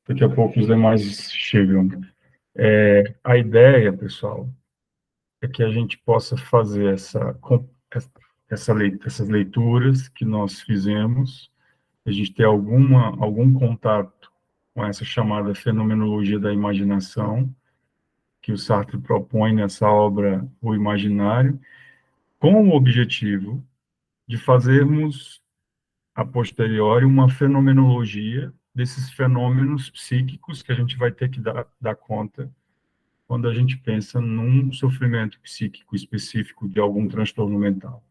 Daqui a pouco os demais chegam. A ideia, pessoal, é que a gente possa fazer essas leituras que nós fizemos, a gente ter algum contato com essa chamada fenomenologia da imaginação, que o Sartre propõe nessa obra O Imaginário, com o objetivo de fazermos, a posteriori, uma fenomenologia desses fenômenos psíquicos que a gente vai ter que dar conta quando a gente pensa num sofrimento psíquico específico de algum transtorno mental.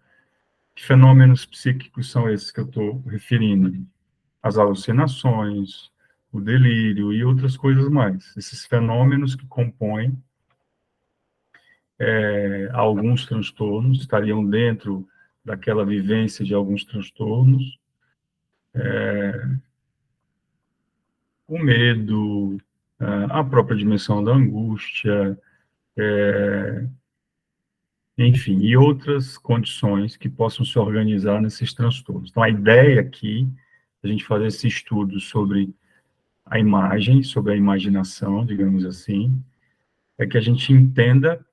Que fenômenos psíquicos são esses que eu estou referindo? As alucinações, o delírio e outras coisas mais. Esses fenômenos que compõem alguns transtornos, estariam dentro daquela vivência de alguns transtornos, o medo, a própria dimensão da angústia, enfim, e outras condições que possam se organizar nesses transtornos. Então, a ideia aqui, a gente fazer esse estudo sobre a imagem, sobre a imaginação, digamos assim, é que a gente entenda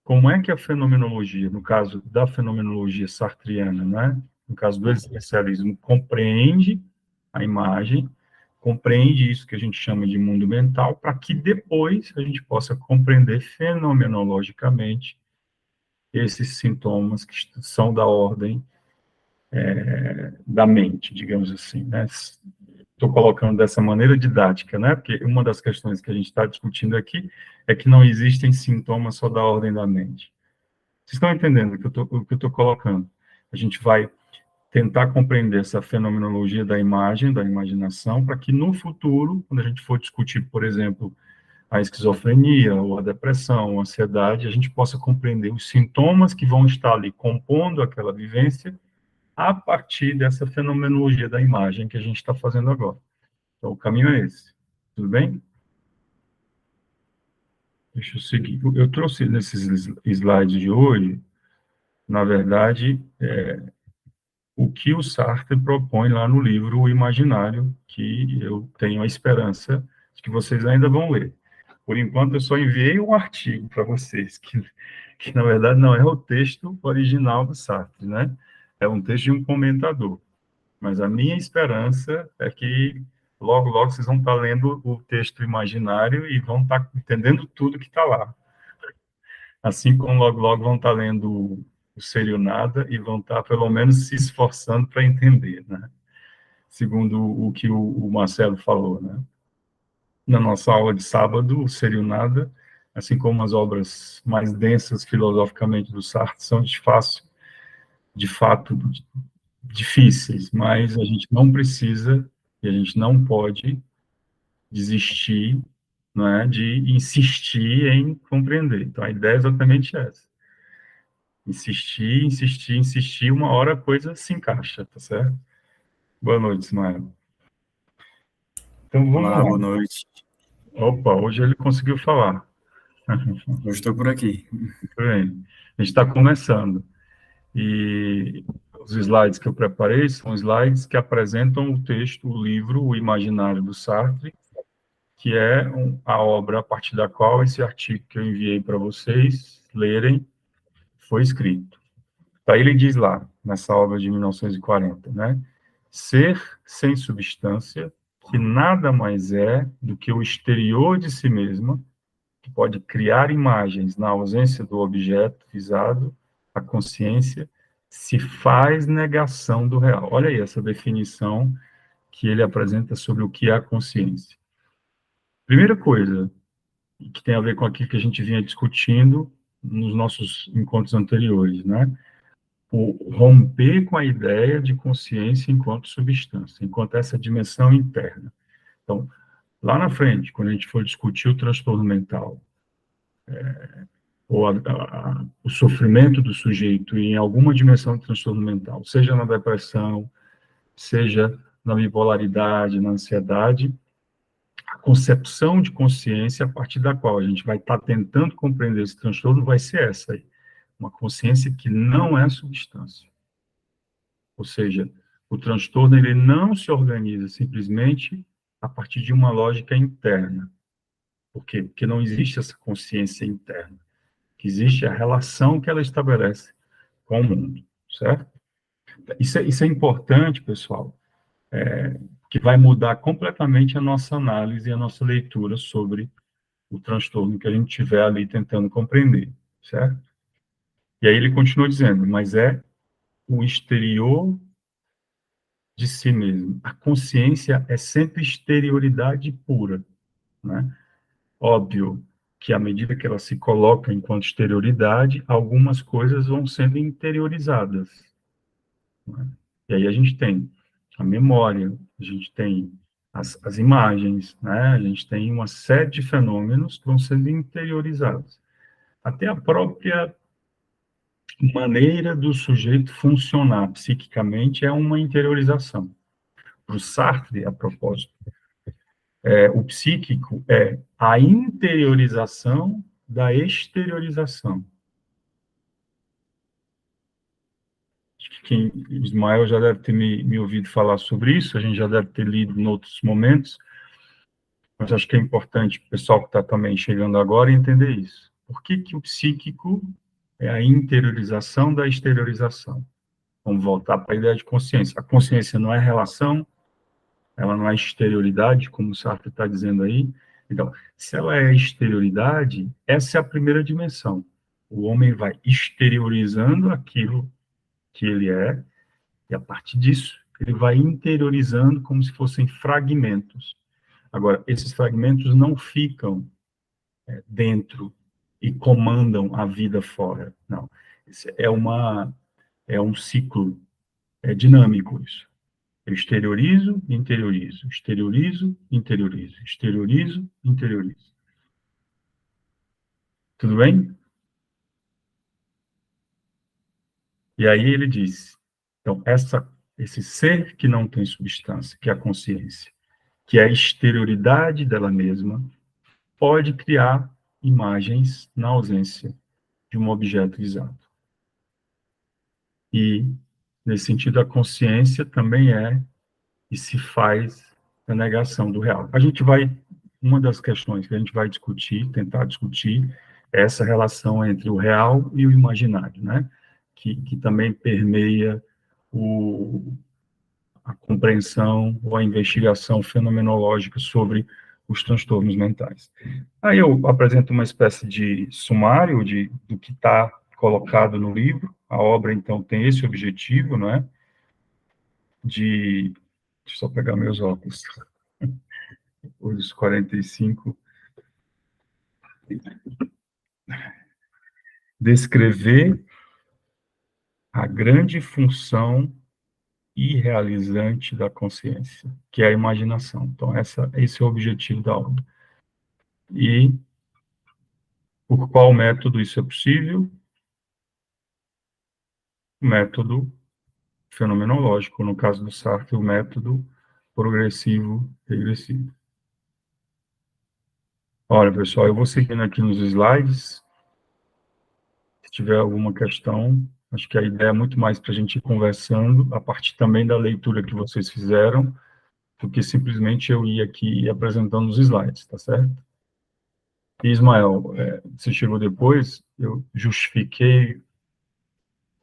como é que a fenomenologia, no caso da fenomenologia sartriana, né, no caso do existencialismo, compreende a imagem, compreende isso que a gente chama de mundo mental, para que depois a gente possa compreender fenomenologicamente esses sintomas que são da ordem da mente, digamos assim, né? Estou colocando dessa maneira didática, né? Porque uma das questões que a gente está discutindo aqui é que não existem sintomas só da ordem da mente. Vocês estão entendendo o que eu estou colocando? A gente vai tentar compreender essa fenomenologia da imagem, da imaginação, para que no futuro, quando a gente for discutir, por exemplo, a esquizofrenia, ou a depressão, a ansiedade, a gente possa compreender os sintomas que vão estar ali compondo aquela vivência a partir dessa fenomenologia da imagem que a gente está fazendo agora. Então, o caminho é esse. Tudo bem? Deixa eu seguir. Eu trouxe nesses slides de hoje, na verdade, o que o Sartre propõe lá no livro O Imaginário, que eu tenho a esperança de que vocês ainda vão ler. Por enquanto, eu só enviei um artigo para vocês, que na verdade não é o texto original do Sartre, né? É um texto de um comentador. Mas a minha esperança é que logo, logo vocês vão estar lendo o texto imaginário e vão estar entendendo tudo que está lá. Assim como logo, logo vão estar lendo o Ser e o Nada e vão estar, pelo menos, se esforçando para entender, né? Segundo o que o Marcelo falou, né? Na nossa aula de sábado, o Ser e o Nada, assim como as obras mais densas filosoficamente do Sartre, são de fato difíceis, mas a gente não precisa e a gente não pode desistir, não é, de insistir em compreender. Então, a ideia é exatamente essa. Insistir, insistir, insistir, uma hora a coisa se encaixa, tá certo? Boa noite, Ismael. Então, vamos Olá, lá. boa noite. Opa, hoje ele conseguiu falar. Eu estou por aqui. Muito bem. A gente está começando. E os slides que eu preparei são slides que apresentam o texto, o livro, O Imaginário do Sartre, que é a obra a partir da qual esse artigo que eu enviei para vocês lerem foi escrito. Aí ele diz lá, nessa obra de 1940, né? Ser sem substância, que nada mais é do que o exterior de si mesma, que pode criar imagens na ausência do objeto visado, a consciência, se faz negação do real. Olha aí essa definição que ele apresenta sobre o que é a consciência. Primeira coisa, que tem a ver com aquilo que a gente vinha discutindo nos nossos encontros anteriores, né? O romper com a ideia de consciência enquanto substância, enquanto essa dimensão interna. Então, lá na frente, quando a gente for discutir o transtorno mental, ou o sofrimento do sujeito em alguma dimensão de transtorno mental, seja na depressão, seja na bipolaridade, na ansiedade, a concepção de consciência a partir da qual a gente vai estar tentando compreender esse transtorno vai ser essa aí, uma consciência que não é substância. Ou seja, o transtorno ele não se organiza simplesmente a partir de uma lógica interna. Por quê? Porque não existe essa consciência interna. Que existe a relação que ela estabelece com o mundo, certo? Isso é importante, pessoal, que vai mudar completamente a nossa análise e a nossa leitura sobre o transtorno que a gente estiver ali tentando compreender, certo? E aí ele continua dizendo, mas é o exterior de si mesmo. A consciência é sempre exterioridade pura, né? Óbvio que à medida que ela se coloca enquanto exterioridade, algumas coisas vão sendo interiorizadas, né? E aí a gente tem a memória, a gente tem as imagens, né? A gente tem uma série de fenômenos que vão sendo interiorizados. Até a própria maneira do sujeito funcionar psiquicamente é uma interiorização. Para o Sartre, a propósito, o psíquico é a interiorização da exteriorização. Acho que Ismael já deve ter me ouvido falar sobre isso, a gente já deve ter lido em outros momentos, mas acho que é importante o pessoal que está também chegando agora entender isso. Por que que o psíquico é a interiorização da exteriorização? Vamos voltar para a ideia de consciência. A consciência não é relação, ela não é exterioridade, como o Sartre está dizendo aí. Então, se ela é exterioridade, essa é a primeira dimensão. O homem vai exteriorizando aquilo que ele é, e a partir disso, ele vai interiorizando como se fossem fragmentos. Agora, esses fragmentos não ficam dentro e comandam a vida fora. Não. É um ciclo dinâmico isso. Eu exteriorizo, interiorizo, exteriorizo, interiorizo, exteriorizo, interiorizo. Tudo bem? E aí ele diz, então, esse ser que não tem substância, que é a consciência, que é a exterioridade dela mesma, pode criar imagens na ausência de um objeto exato. E, nesse sentido, a consciência também é e se faz a negação do real. Uma das questões que a gente vai discutir, tentar discutir, é essa relação entre o real e o imaginário, né? Que também permeia a compreensão ou a investigação fenomenológica sobre os transtornos mentais. Aí eu apresento uma espécie de sumário do que está colocado no livro. A obra, então, tem esse objetivo, né? Deixa eu só pegar meus óculos. Os 45. Descrever a grande função irrealizante da consciência, que é a imaginação. Então, esse é o objetivo da obra. E por qual método isso é possível? O método fenomenológico, no caso do Sartre, o método progressivo-regressivo. Olha, pessoal, eu vou seguindo aqui nos slides. Se tiver alguma questão, acho que a ideia é muito mais para a gente ir conversando, a partir também da leitura que vocês fizeram, do que simplesmente eu ir aqui apresentando os slides, tá certo? E, Ismael, você chegou depois, eu justifiquei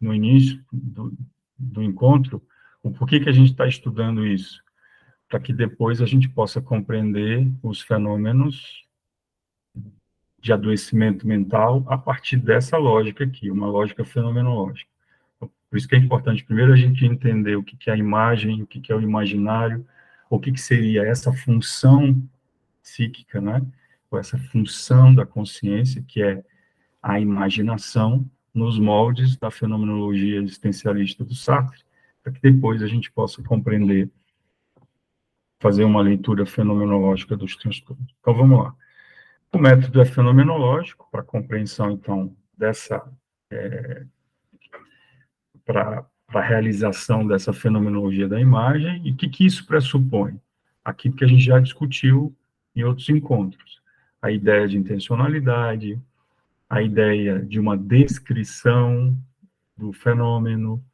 no início do encontro o porquê que a gente está estudando isso, para que depois a gente possa compreender os fenômenos de adoecimento mental a partir dessa lógica aqui, uma lógica fenomenológica. Por isso que é importante, primeiro, a gente entender o que é a imagem, o que é o imaginário, o que seria essa função psíquica, né? Ou essa função da consciência, que é a imaginação, nos moldes da fenomenologia existencialista do Sartre, para que depois a gente possa compreender, fazer uma leitura fenomenológica dos transtornos. Então, vamos lá. O método é fenomenológico, para a compreensão, então, para a realização dessa fenomenologia da imagem, e o que isso pressupõe? Aquilo que a gente já discutiu em outros encontros. A ideia de intencionalidade, a ideia de uma descrição do fenômeno,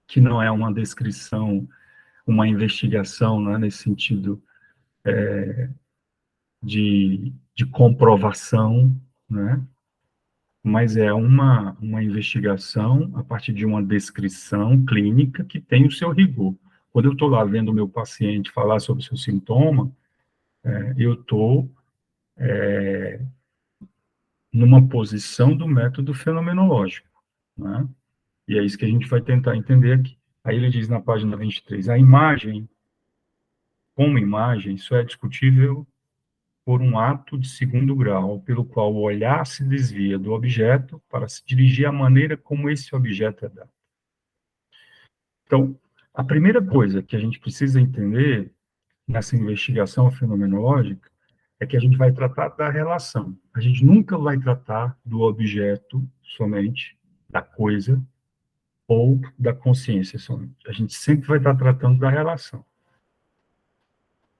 que não é uma descrição, uma investigação, né, nesse sentido de comprovação, né? Mas é uma investigação a partir de uma descrição clínica que tem o seu rigor. Quando eu estou lá vendo o meu paciente falar sobre o seu sintoma, eu estou numa posição do método fenomenológico, né? E é isso que a gente vai tentar entender aqui. Aí ele diz na página 23, a imagem, como imagem, isso é discutível por um ato de segundo grau, pelo qual o olhar se desvia do objeto para se dirigir à maneira como esse objeto é dado. Então, a primeira coisa que a gente precisa entender nessa investigação fenomenológica é que a gente vai tratar da relação. A gente nunca vai tratar do objeto somente, da coisa, ou da consciência somente. A gente sempre vai estar tratando da relação.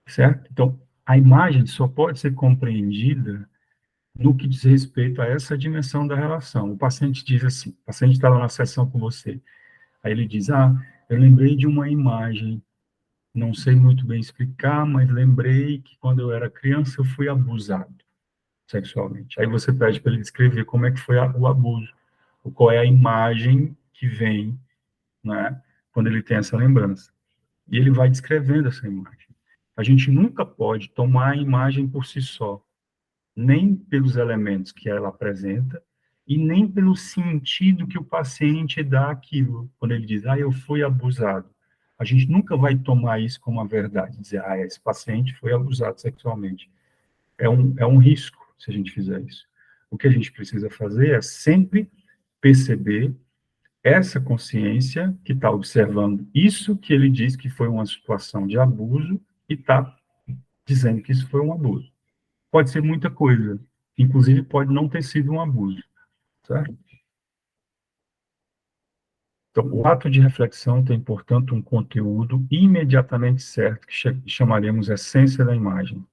Certo? Então, a imagem só pode ser compreendida no que diz respeito a essa dimensão da relação. O paciente diz assim, o paciente está lá na sessão com você, aí ele diz, eu lembrei de uma imagem, não sei muito bem explicar, mas lembrei que quando eu era criança eu fui abusado sexualmente. Aí você pede para ele descrever como é que foi o abuso, ou qual é a imagem que vem, né, quando ele tem essa lembrança. E ele vai descrevendo essa imagem. A gente nunca pode tomar a imagem por si só, nem pelos elementos que ela apresenta, e nem pelo sentido que o paciente dá àquilo. Quando ele diz, eu fui abusado. A gente nunca vai tomar isso como a verdade, dizer, esse paciente foi abusado sexualmente. É um risco se a gente fizer isso. O que a gente precisa fazer é sempre perceber essa consciência que está observando isso que ele diz que foi uma situação de abuso e está dizendo que isso foi um abuso. Pode ser muita coisa, inclusive pode não ter sido um abuso, certo? Então, o ato de reflexão tem, portanto, um conteúdo imediatamente certo, que chamaremos essência da imagem.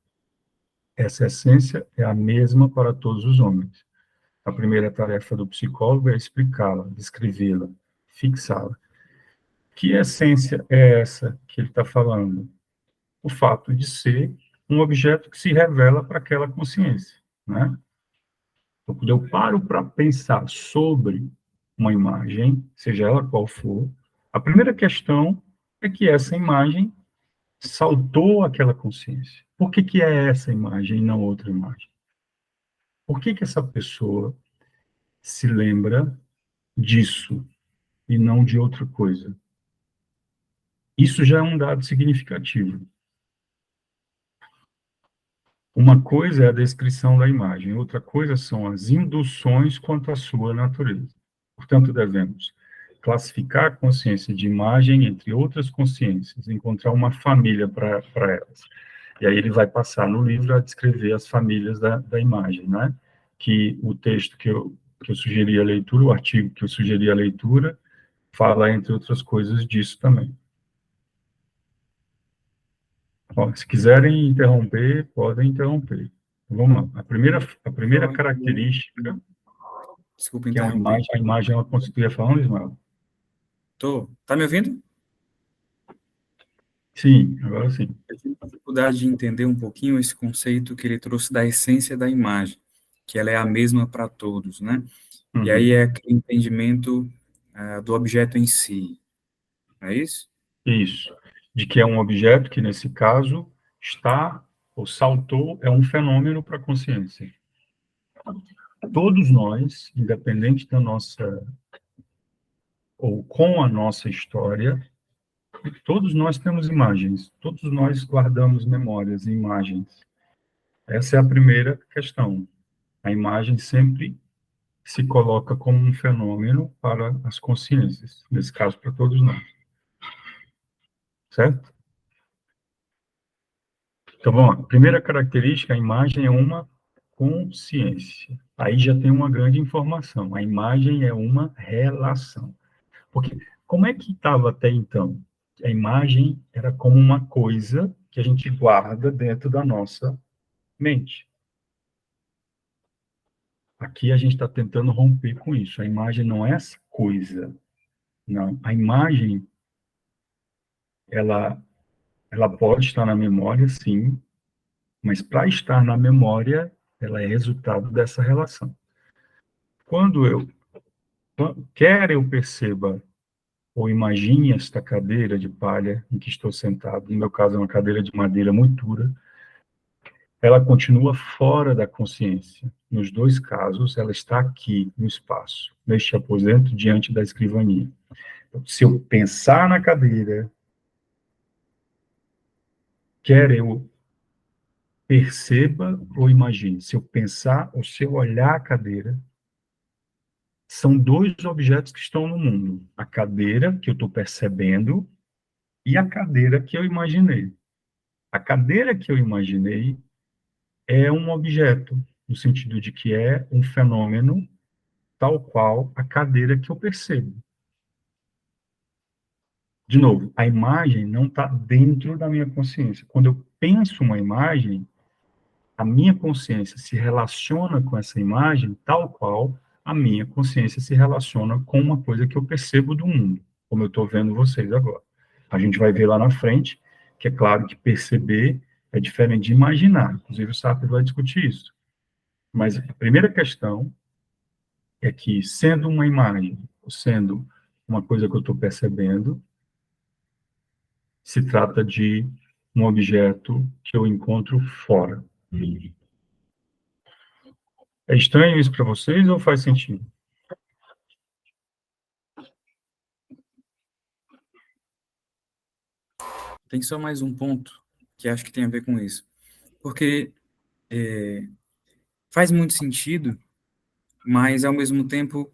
Essa essência é a mesma para todos os homens. A primeira tarefa do psicólogo é explicá-la, descrevê-la, fixá-la. Que essência é essa que ele está falando? O fato de ser um objeto que se revela para aquela consciência, né? Então, quando eu paro para pensar sobre uma imagem, seja ela qual for, a primeira questão é que essa imagem saltou aquela consciência. Por que que é essa imagem e não outra imagem? Por que que essa pessoa se lembra disso e não de outra coisa? Isso já é um dado significativo. Uma coisa é a descrição da imagem, outra coisa são as induções quanto à sua natureza. Portanto, devemos classificar a consciência de imagem entre outras consciências, encontrar uma família para elas. E aí ele vai passar no livro a descrever as famílias da imagem, né? Que o texto que eu sugeri a leitura, o artigo que eu sugeri a leitura, fala, entre outras coisas, disso também. Bom, se quiserem interromper, podem interromper. Vamos lá. A primeira característica, Desculpa que é uma interromper. imagem, a imagem ela constitui falando, Ismael? Tá me ouvindo? Sim, agora sim. Eu tive dificuldade de entender um pouquinho esse conceito que ele trouxe da essência da imagem, que ela é a mesma para todos, né? E aí Uhum. é aquele entendimento do objeto em si, não é isso? Isso. De que é um objeto que, nesse caso, está ou saltou, é um fenômeno para a consciência. Todos nós, independente da nossa, ou com a nossa história, todos nós temos imagens, todos nós guardamos memórias e imagens. Essa é a primeira questão. A imagem sempre se coloca como um fenômeno para as consciências, nesse caso, para todos nós. Certo? Então, vamos lá. A primeira característica, a imagem é uma consciência. Aí já tem uma grande informação. A imagem é uma relação. Porque como é que estava até então? A imagem era como uma coisa que a gente guarda dentro da nossa mente. Aqui a gente está tentando romper com isso. A imagem não é essa coisa. Não. A imagem, ela pode estar na memória, sim, mas para estar na memória, ela é resultado dessa relação. Quer eu perceba ou imagine esta cadeira de palha em que estou sentado, no meu caso é uma cadeira de madeira muito dura, ela continua fora da consciência. Nos dois casos, ela está aqui no espaço, neste aposento diante da escrivania. Então, se eu pensar na cadeira, quer eu perceba ou imagine, se eu pensar ou se eu olhar a cadeira, são dois objetos que estão no mundo. A cadeira que eu estou percebendo e a cadeira que eu imaginei. A cadeira que eu imaginei é um objeto, no sentido de que é um fenômeno tal qual a cadeira que eu percebo. De novo, a imagem não está dentro da minha consciência. Quando eu penso uma imagem, a minha consciência se relaciona com essa imagem tal qual a minha consciência se relaciona com uma coisa que eu percebo do mundo, como eu estou vendo vocês agora. A gente vai ver lá na frente que é claro que perceber é diferente de imaginar. Inclusive o Sartre vai discutir isso. Mas a primeira questão é que, sendo uma imagem, ou sendo uma coisa que eu estou percebendo, se trata de um objeto que eu encontro fora. É estranho isso para vocês ou faz sentido? Tem só mais um ponto que acho que tem a ver com isso. Porque faz muito sentido, mas, ao mesmo tempo,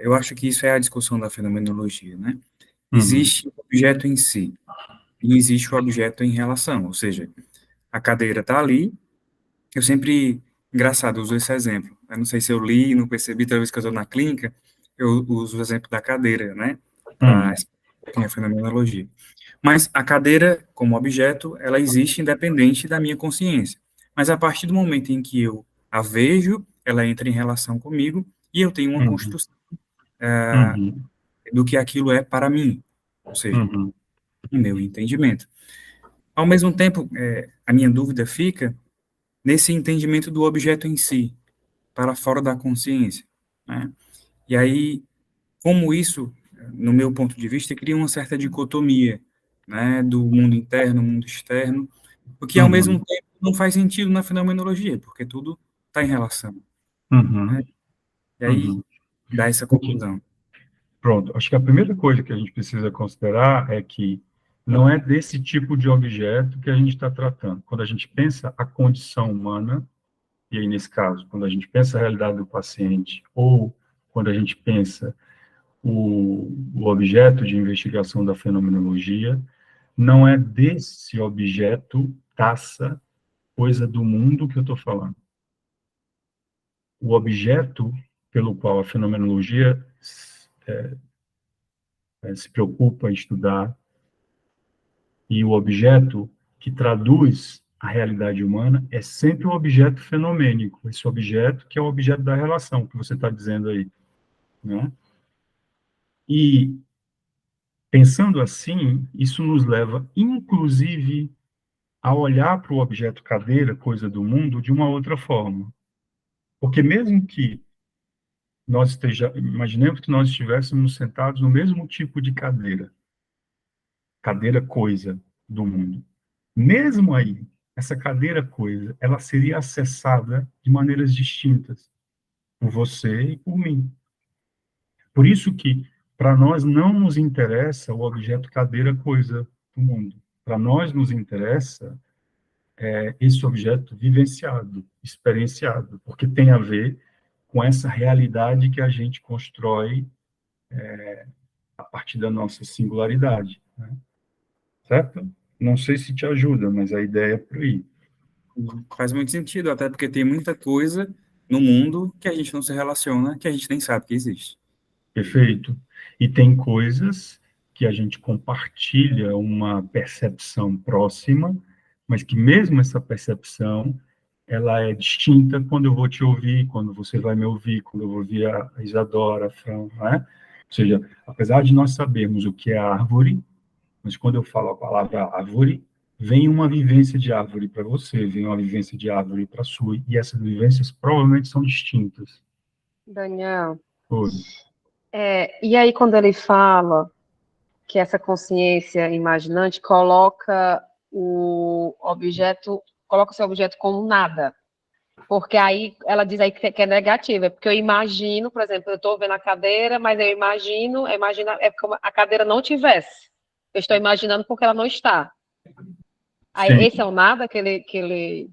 eu acho que isso é a discussão da fenomenologia, né? Uhum, Existe o objeto em si e existe o objeto em relação, ou seja, a cadeira está ali, eu sempre, engraçado, uso esse exemplo, eu não sei se eu li, não percebi, toda vez que eu estou na clínica, eu uso o exemplo da cadeira, né, para uhum, explicar a fenomenologia. Mas a cadeira, como objeto, ela existe independente da minha consciência. Mas a partir do momento em que eu a vejo, ela entra em relação comigo e eu tenho uma uhum, construção uhum, do que aquilo é para mim, ou seja, uhum, o meu entendimento. Ao mesmo tempo, a minha dúvida fica nesse entendimento do objeto em si, para fora da consciência, né? E aí, como isso, no meu ponto de vista, cria uma certa dicotomia, né, do mundo interno, mundo externo, o que ao mesmo uhum, tempo não faz sentido na fenomenologia, porque tudo está em relação, né? uhum, E aí uhum. dá essa Ok, confusão. pronto. Acho que a primeira coisa que a gente precisa considerar é que não é desse tipo de objeto que a gente está tratando. Quando a gente pensa a condição humana, e aí nesse caso, quando a gente pensa a realidade do paciente, ou quando a gente pensa o objeto de investigação da fenomenologia, não é desse objeto, taça, coisa do mundo que eu estou falando. O objeto pelo qual a fenomenologia se preocupa em estudar e o objeto que traduz a realidade humana é sempre o objeto fenomênico, esse objeto que é o objeto da relação que você está dizendo aí, né? E pensando assim, isso nos leva, inclusive, a olhar para o objeto cadeira, coisa do mundo, de uma outra forma. Porque mesmo que imaginemos que nós estivéssemos sentados no mesmo tipo de cadeira, cadeira coisa do mundo. Mesmo aí, essa cadeira coisa, ela seria acessada de maneiras distintas por você e por mim. Por isso que para nós não nos interessa o objeto cadeira coisa do mundo. Para nós nos interessa esse objeto vivenciado, experienciado, porque tem a ver com essa realidade que a gente constrói a partir da nossa singularidade, né? Certo? Não sei se te ajuda, mas a ideia é por aí. Faz muito sentido, até porque tem muita coisa no mundo que a gente não se relaciona, que a gente nem sabe que existe. Perfeito? E tem coisas que a gente compartilha uma percepção próxima, mas que mesmo essa percepção, ela é distinta quando eu vou te ouvir, quando você vai me ouvir, quando eu vou ouvir a Isadora, a Fran, não é? Ou seja, apesar de nós sabermos o que é árvore, mas quando eu falo a palavra árvore, vem uma vivência de árvore para você, vem uma vivência de árvore para sua, e essas vivências provavelmente são distintas. Daniel, Oi. e aí quando ele fala que essa consciência imaginante coloca o seu objeto como nada. Porque aí ela diz aí que é negativa, porque eu imagino, por exemplo, eu estou vendo a cadeira, mas eu imagino, é como a cadeira não tivesse. Eu estou imaginando porque ela não está. Aí Sim. esse é o nada que ele...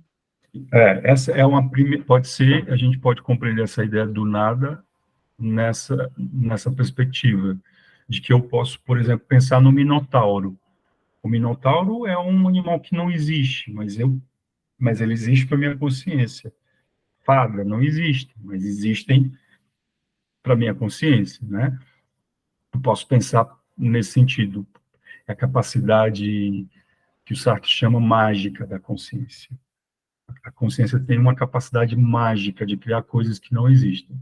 Essa é uma primeira, pode ser, a gente pode compreender essa ideia do nada nessa perspectiva, de que eu posso, por exemplo, pensar no Minotauro. O Minotauro é um animal que não existe, mas ele existe para minha consciência. Fada não existe, mas existem para minha consciência, né? Eu posso pensar nesse sentido, a capacidade que o Sartre chama mágica da consciência. A consciência tem uma capacidade mágica de criar coisas que não existem.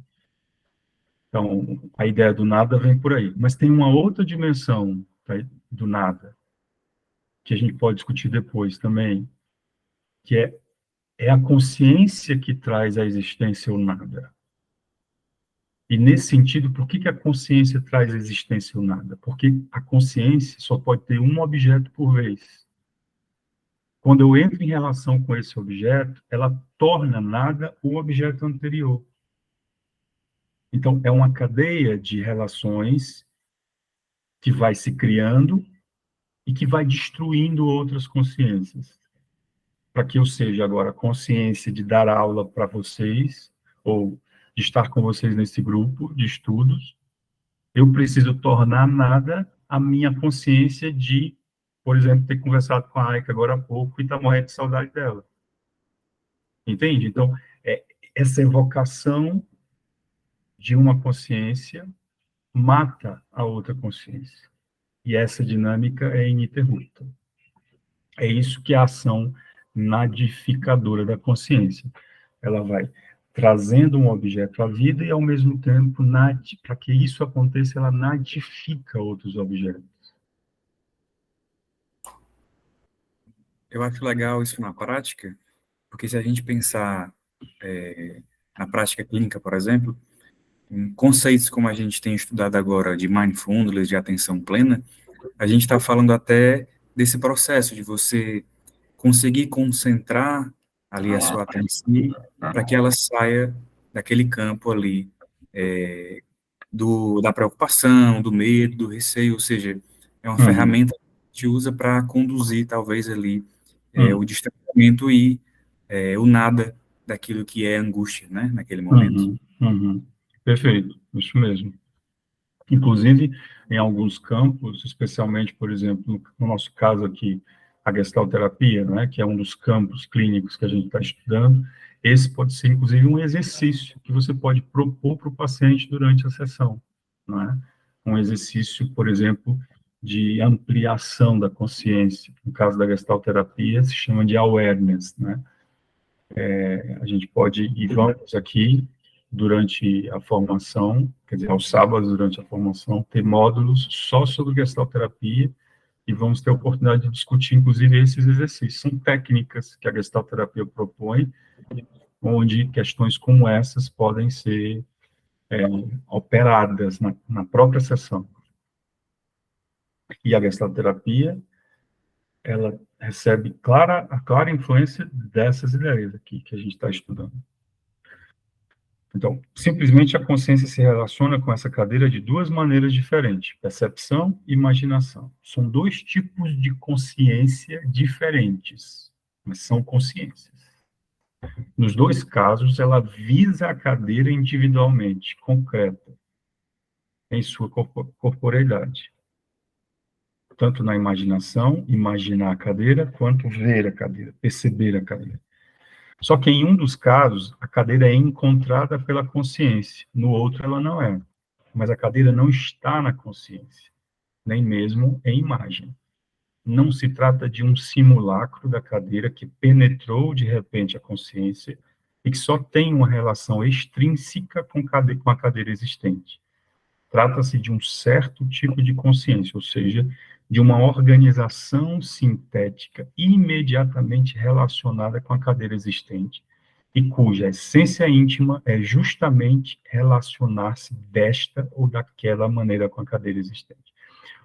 Então, a ideia do nada vem por aí. Mas tem uma outra dimensão, tá, do nada, que a gente pode discutir depois também, que é a consciência que traz à existência o nada. E, nesse sentido, por que a consciência traz à existência o nada? Porque a consciência só pode ter um objeto por vez. Quando eu entro em relação com esse objeto, ela torna nada o objeto anterior. Então, é uma cadeia de relações que vai se criando e que vai destruindo outras consciências. Para que eu seja agora consciência de dar aula para vocês, ou de estar com vocês nesse grupo de estudos, eu preciso tornar nada a minha consciência de, por exemplo, ter conversado com a Aika agora há pouco e estar morrendo de saudade dela. Entende? Então, essa evocação de uma consciência mata a outra consciência. E essa dinâmica é ininterrupta. É isso que é a ação nadificadora da consciência. Ela vai trazendo um objeto à vida e, ao mesmo tempo, para que isso aconteça, ela nadifica outros objetos. Eu acho legal isso na prática, porque se a gente pensar na prática clínica, por exemplo, em conceitos como a gente tem estudado agora de mindfulness, de atenção plena, a gente está falando até desse processo de você conseguir concentrar ali a sua atenção para que ela saia daquele campo ali da preocupação, do medo, do receio, ou seja, é uma ferramenta que a gente usa para conduzir talvez ali o distanciamento e o nada daquilo que é angústia, né, naquele momento. Perfeito, isso mesmo. Inclusive, em alguns campos, especialmente, por exemplo, no nosso caso aqui, a gestalterapia, né, que é um dos campos clínicos que a gente está estudando, esse pode ser, inclusive, um exercício que você pode propor para o paciente durante a sessão, né? Um exercício, por exemplo, de ampliação da consciência. No caso da gestalterapia, se chama de awareness, né? A gente pode, e vamos aqui, durante a formação, quer dizer, aos sábados, durante a formação, ter módulos só sobre gestalterapia, e vamos ter a oportunidade de discutir, inclusive, esses exercícios. São técnicas que a gestalterapia propõe, onde questões como essas podem ser operadas na própria sessão. E a gestalterapia, ela recebe a clara influência dessas ideias aqui que a gente está estudando. Então, simplesmente a consciência se relaciona com essa cadeira de duas maneiras diferentes, percepção e imaginação. São dois tipos de consciência diferentes, mas são consciências. Nos dois casos, ela visa a cadeira individualmente, concreta, em sua corporeidade. Tanto na imaginação, imaginar a cadeira, quanto ver a cadeira, perceber a cadeira. Só que em um dos casos, a cadeira é encontrada pela consciência, no outro ela não é. Mas a cadeira não está na consciência, nem mesmo em imagem. Não se trata de um simulacro da cadeira que penetrou de repente a consciência e que só tem uma relação extrínseca com a cadeira existente. Trata-se de um certo tipo de consciência, ou seja, de uma organização sintética imediatamente relacionada com a cadeira existente, e cuja essência íntima é justamente relacionar-se desta ou daquela maneira com a cadeira existente.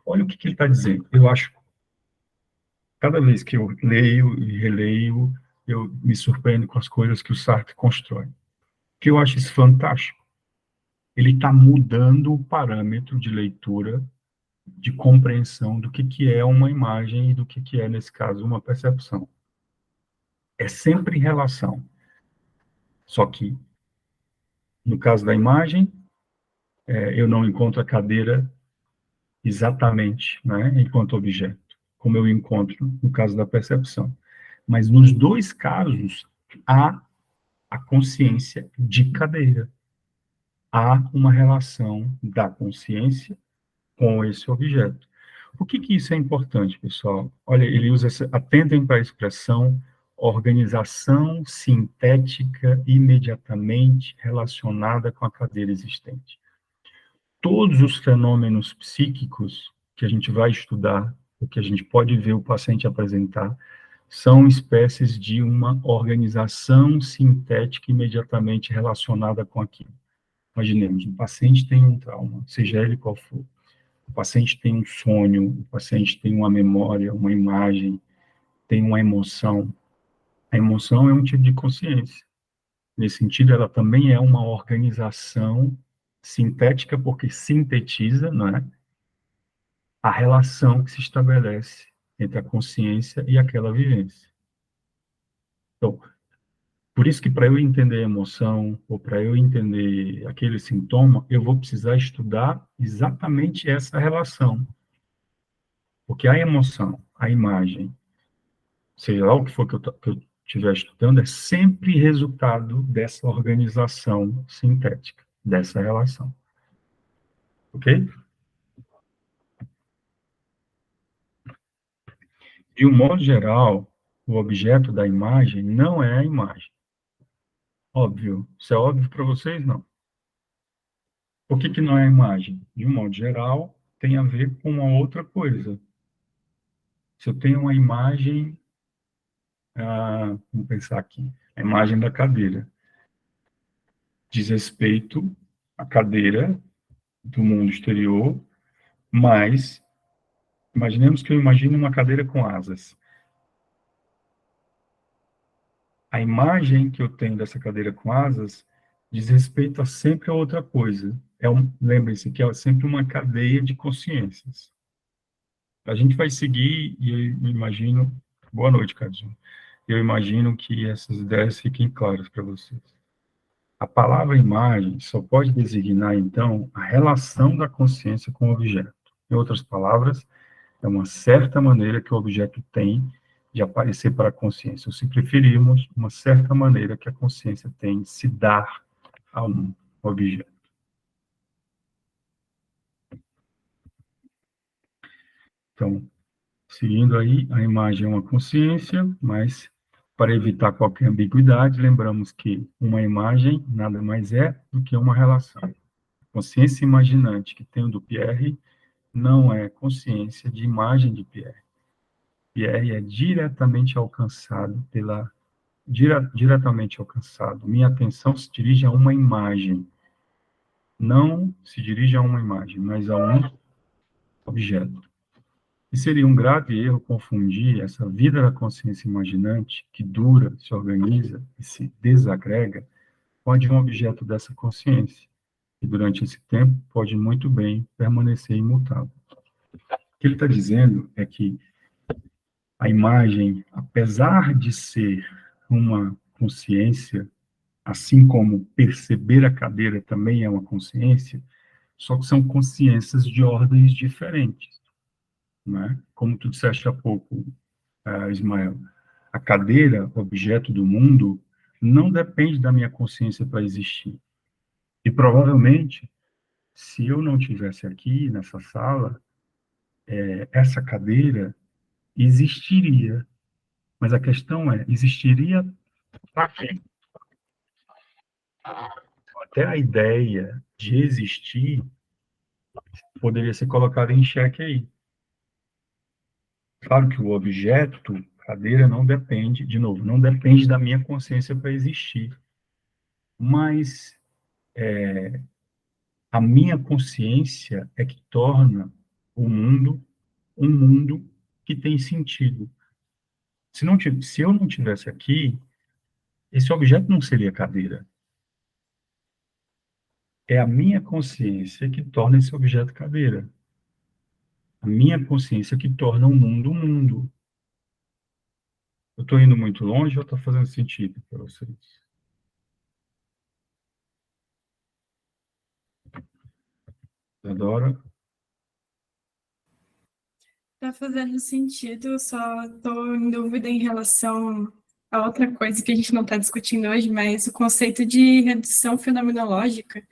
Olha o que ele está dizendo. Eu acho, cada vez que eu leio e releio, eu me surpreendo com as coisas que o Sartre constrói. Que eu acho isso fantástico. Ele está mudando o parâmetro de leitura, de compreensão do que é uma imagem e do que é, nesse caso, uma percepção. É sempre relação. Só que, no caso da imagem, eu não encontro a cadeira exatamente, né, enquanto objeto, como eu encontro no caso da percepção. Mas nos dois casos, há a consciência de cadeira. Há uma relação da consciência com esse objeto. Por que isso é importante, pessoal? Olha, ele usa, atentem para a expressão organização sintética imediatamente relacionada com a cadeira existente. Todos os fenômenos psíquicos que a gente vai estudar, o que a gente pode ver o paciente apresentar, são espécies de uma organização sintética imediatamente relacionada com aquilo. Imaginemos, o paciente tem um trauma, seja ele qual for. O paciente tem um sonho, o paciente tem uma memória, uma imagem, tem uma emoção. A emoção é um tipo de consciência. Nesse sentido, ela também é uma organização sintética, porque sintetiza, não é, a relação que se estabelece entre a consciência e aquela vivência. Então, por isso que para eu entender a emoção, ou para eu entender aquele sintoma, eu vou precisar estudar exatamente essa relação. Porque a emoção, a imagem, seja lá o que for que eu estiver estudando, é sempre resultado dessa organização sintética, dessa relação. Ok? De um modo geral, o objeto da imagem não é a imagem. Óbvio. Isso é óbvio para vocês? Não. Por que não é a imagem? De um modo geral, tem a ver com uma outra coisa. Se eu tenho uma imagem, vamos pensar aqui, a imagem da cadeira, diz respeito à cadeira do mundo exterior, mas imaginemos que eu imagine uma cadeira com asas. A imagem que eu tenho dessa cadeira com asas diz respeito a sempre a outra coisa. Lembrem-se que é sempre uma cadeia de consciências. A gente vai seguir e eu imagino... Boa noite, Cadinho. Eu imagino que essas ideias fiquem claras para vocês. A palavra imagem só pode designar, então, a relação da consciência com o objeto. Em outras palavras, é uma certa maneira que o objeto tem de aparecer para a consciência. Ou, se preferirmos, uma certa maneira que a consciência tem de se dar a um objeto. Então, seguindo aí, a imagem é uma consciência, mas para evitar qualquer ambiguidade, lembramos que uma imagem nada mais é do que uma relação. A consciência imaginante que tenho do Pierre não é consciência de imagem de Pierre. Pierre é diretamente alcançado diretamente alcançado. Minha atenção se dirige a uma imagem. Não se dirige a uma imagem, mas a um objeto. E seria um grave erro confundir essa vida da consciência imaginante, que dura, se organiza e se desagrega, com a de um objeto dessa consciência, que durante esse tempo pode muito bem permanecer imutável. O que ele está dizendo é que a imagem, apesar de ser uma consciência, assim como perceber a cadeira também é uma consciência, só que são consciências de ordens diferentes. Né? Como tu disseste há pouco, Ismael, a cadeira, objeto do mundo, não depende da minha consciência para existir. E provavelmente, se eu não tivesse aqui nessa sala, essa cadeira existiria. Mas a questão é, existiria para quem? Até a ideia de existir poderia ser colocada em xeque aí. Claro que o objeto, cadeira, não depende, de novo, não depende da minha consciência para existir, mas a minha consciência é que torna o mundo um mundo que tem sentido. Se eu não tivesse aqui, esse objeto não seria cadeira. É a minha consciência que torna esse objeto cadeira. A minha consciência que torna o mundo um mundo. Eu estou indo muito longe ou está fazendo sentido para vocês? Adora? Tá fazendo sentido, só estou em dúvida em relação a outra coisa que a gente não está discutindo hoje, mas o conceito de redução fenomenológica,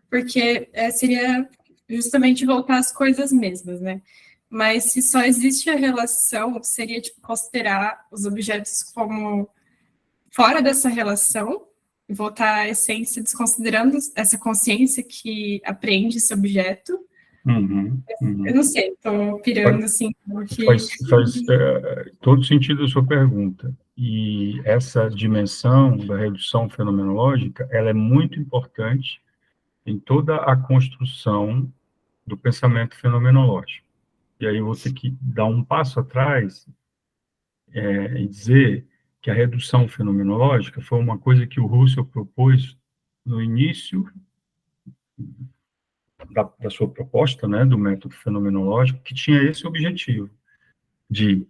porque seria justamente voltar às coisas mesmas, né? Mas se só existe a relação, seria tipo, considerar os objetos como fora dessa relação, e voltar à essência, desconsiderando essa consciência que apreende esse objeto. Eu não sei, estou pirando assim, porque... Faz todo sentido a sua pergunta. E essa dimensão da redução fenomenológica, ela é muito importante em toda a construção do pensamento fenomenológico. E aí eu vou ter que dar um passo atrás e dizer que a redução fenomenológica foi uma coisa que o Russell propôs no início da sua proposta, né, do método fenomenológico, que tinha esse objetivo de,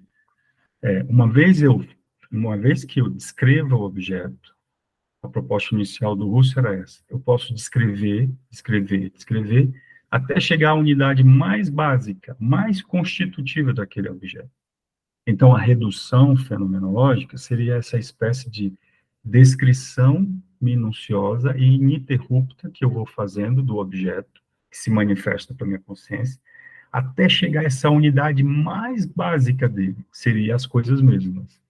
uma vez que eu descreva o objeto, a proposta inicial do Russell era essa, eu posso descrever, até chegar à unidade mais básica, mais constitutiva daquele objeto. Então, a redução fenomenológica seria essa espécie de descrição minuciosa e ininterrupta que eu vou fazendo do objeto, que se manifesta para a minha consciência, até chegar a essa unidade mais básica dele, que seria as coisas mesmas.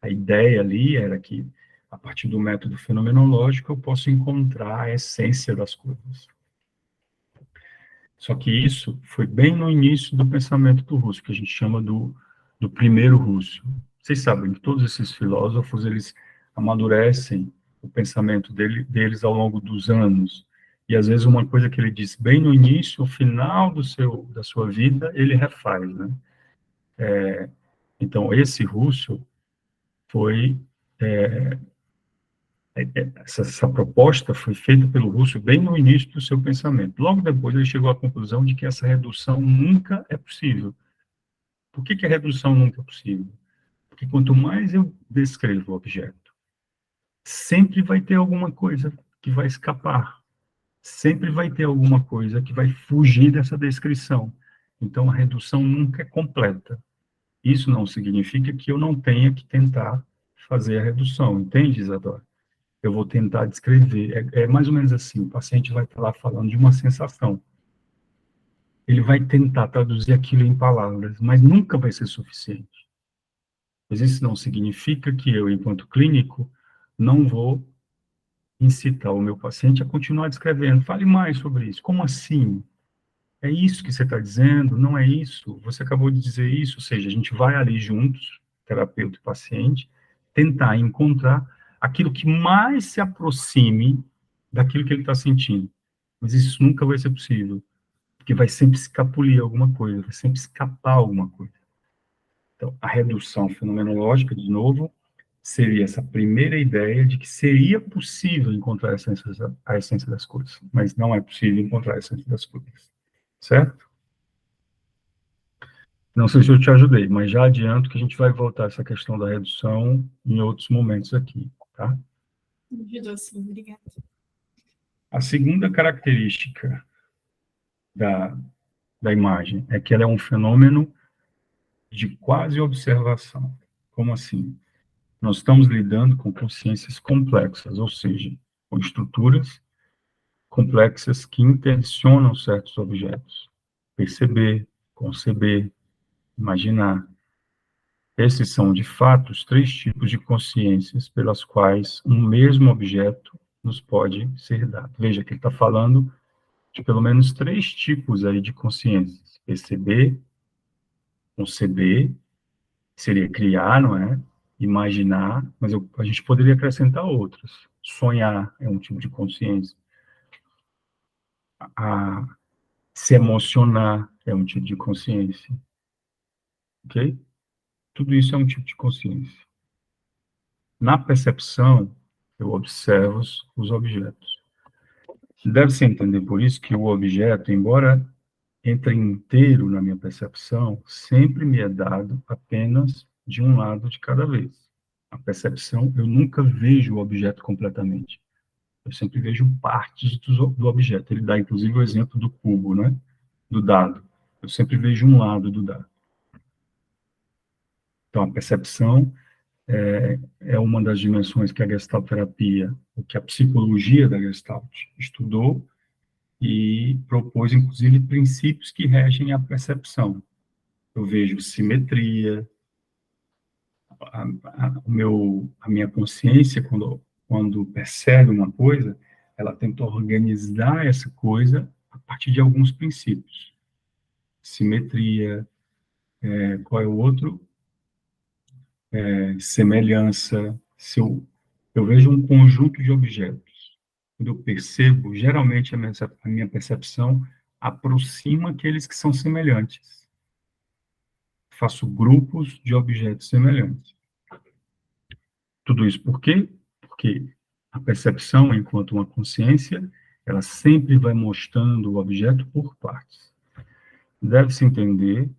A ideia ali era que, a partir do método fenomenológico, eu posso encontrar a essência das coisas. Só que isso foi bem no início do pensamento do Russell, que a gente chama do primeiro Russell. Vocês sabem que todos esses filósofos, eles amadurecem o pensamento deles ao longo dos anos. E, às vezes, uma coisa que ele disse bem no início, o final da sua vida, ele refaz, né? Então, esse Russell foi... essa proposta foi feita pelo Russell bem no início do seu pensamento. Logo depois, ele chegou à conclusão de que essa redução nunca é possível. Por que a redução nunca é possível? Porque quanto mais eu descrevo o objeto, sempre vai ter alguma coisa que vai escapar. Sempre vai ter alguma coisa que vai fugir dessa descrição. Então, a redução nunca é completa. Isso não significa que eu não tenha que tentar fazer a redução. Entende, Isadora? Eu vou tentar descrever. É mais ou menos assim, o paciente vai estar lá falando de uma sensação. Ele vai tentar traduzir aquilo em palavras, mas nunca vai ser suficiente. Mas isso não significa que eu, enquanto clínico, não vou incitar o meu paciente a continuar descrevendo. Fale mais sobre isso. Como assim? É isso que você está dizendo? Não é isso? Você acabou de dizer isso? Ou seja, a gente vai ali juntos, terapeuta e paciente, tentar encontrar aquilo que mais se aproxime daquilo que ele está sentindo. Mas isso nunca vai ser possível, porque vai sempre escapulir alguma coisa, vai sempre escapar alguma coisa. Então, a redução fenomenológica, de novo, seria essa primeira ideia de que seria possível encontrar a essência das coisas, mas não é possível encontrar a essência das coisas. Certo? Não sei se eu te ajudei, mas já adianto que a gente vai voltar a essa questão da redução em outros momentos aqui, tá? Me ajudou, sim, obrigada. A segunda característica da imagem é que ela é um fenômeno de quase observação. Como assim? Nós estamos lidando com consciências complexas, ou seja, com estruturas complexas que intencionam certos objetos. Perceber, conceber, imaginar. Esses são, de fato, os três tipos de consciências pelas quais um mesmo objeto nos pode ser dado. Veja que ele está falando de pelo menos três tipos aí de consciências. Perceber, Conceber seria criar, não é? Imaginar, mas a gente poderia acrescentar outros. Sonhar é um tipo de consciência. Se emocionar é um tipo de consciência. Ok? Tudo isso é um tipo de consciência. Na percepção, eu observo os objetos. Deve-se entender por isso que o objeto, embora entre inteiro na minha percepção, sempre me é dado apenas de um lado de cada vez. A percepção, eu nunca vejo o objeto completamente. Eu sempre vejo partes do objeto. Ele dá, inclusive, o exemplo do cubo, né? Do dado. Eu sempre vejo um lado do dado. Então, a percepção é uma das dimensões que a Gestalt terapia, o que a psicologia da Gestalt estudou e propôs, inclusive, princípios que regem a percepção. Eu vejo simetria, a minha consciência, quando percebe uma coisa, ela tenta organizar essa coisa a partir de alguns princípios. Simetria, qual é o outro? Semelhança. Se eu vejo um conjunto de objetos, quando eu percebo, geralmente a minha percepção aproxima aqueles que são semelhantes. Faço grupos de objetos semelhantes. Tudo isso por quê? Porque a percepção, enquanto uma consciência, ela sempre vai mostrando o objeto por partes. Deve-se entender,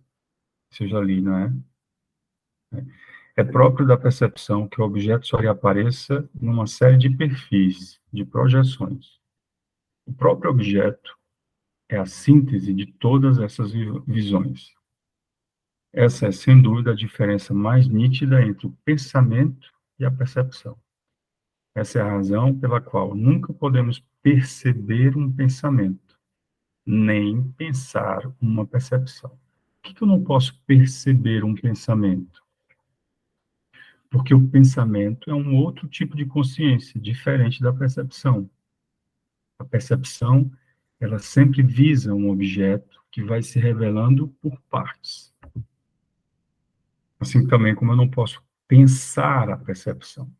se eu já li, não é? É próprio da percepção que o objeto só reapareça numa série de perfis, de projeções. O próprio objeto é a síntese de todas essas visões. Essa é, sem dúvida, a diferença mais nítida entre o pensamento e a percepção. Essa é a razão pela qual nunca podemos perceber um pensamento, nem pensar uma percepção. Por que eu não posso perceber um pensamento? Porque o pensamento é um outro tipo de consciência, diferente da percepção. A percepção, ela sempre visa um objeto que vai se revelando por partes. Assim também como eu não posso pensar a percepção.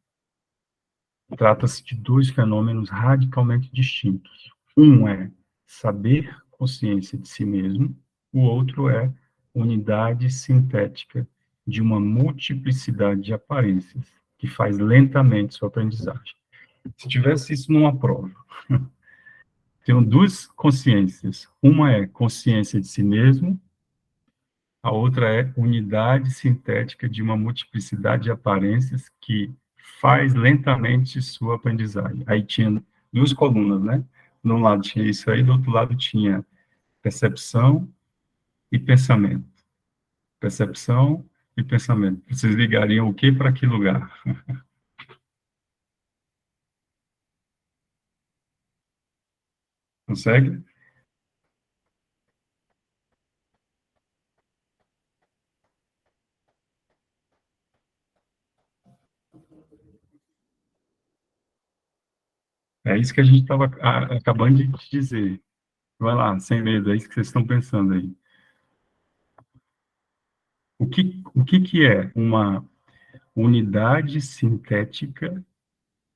Trata-se de dois fenômenos radicalmente distintos. Um é saber consciência de si mesmo, o outro é unidade sintética de uma multiplicidade de aparências, que faz lentamente sua aprendizagem. Se tivesse isso numa prova, tenho duas consciências. Uma é consciência de si mesmo, a outra é unidade sintética de uma multiplicidade de aparências que faz lentamente sua aprendizagem. Aí tinha duas colunas, né? De um lado tinha isso aí, do outro lado tinha percepção e pensamento. Percepção e pensamento. Vocês ligariam o que para que lugar? Consegue? É isso que a gente estava acabando de dizer. Vai lá, sem medo, é isso que vocês estão pensando aí. O que é uma unidade sintética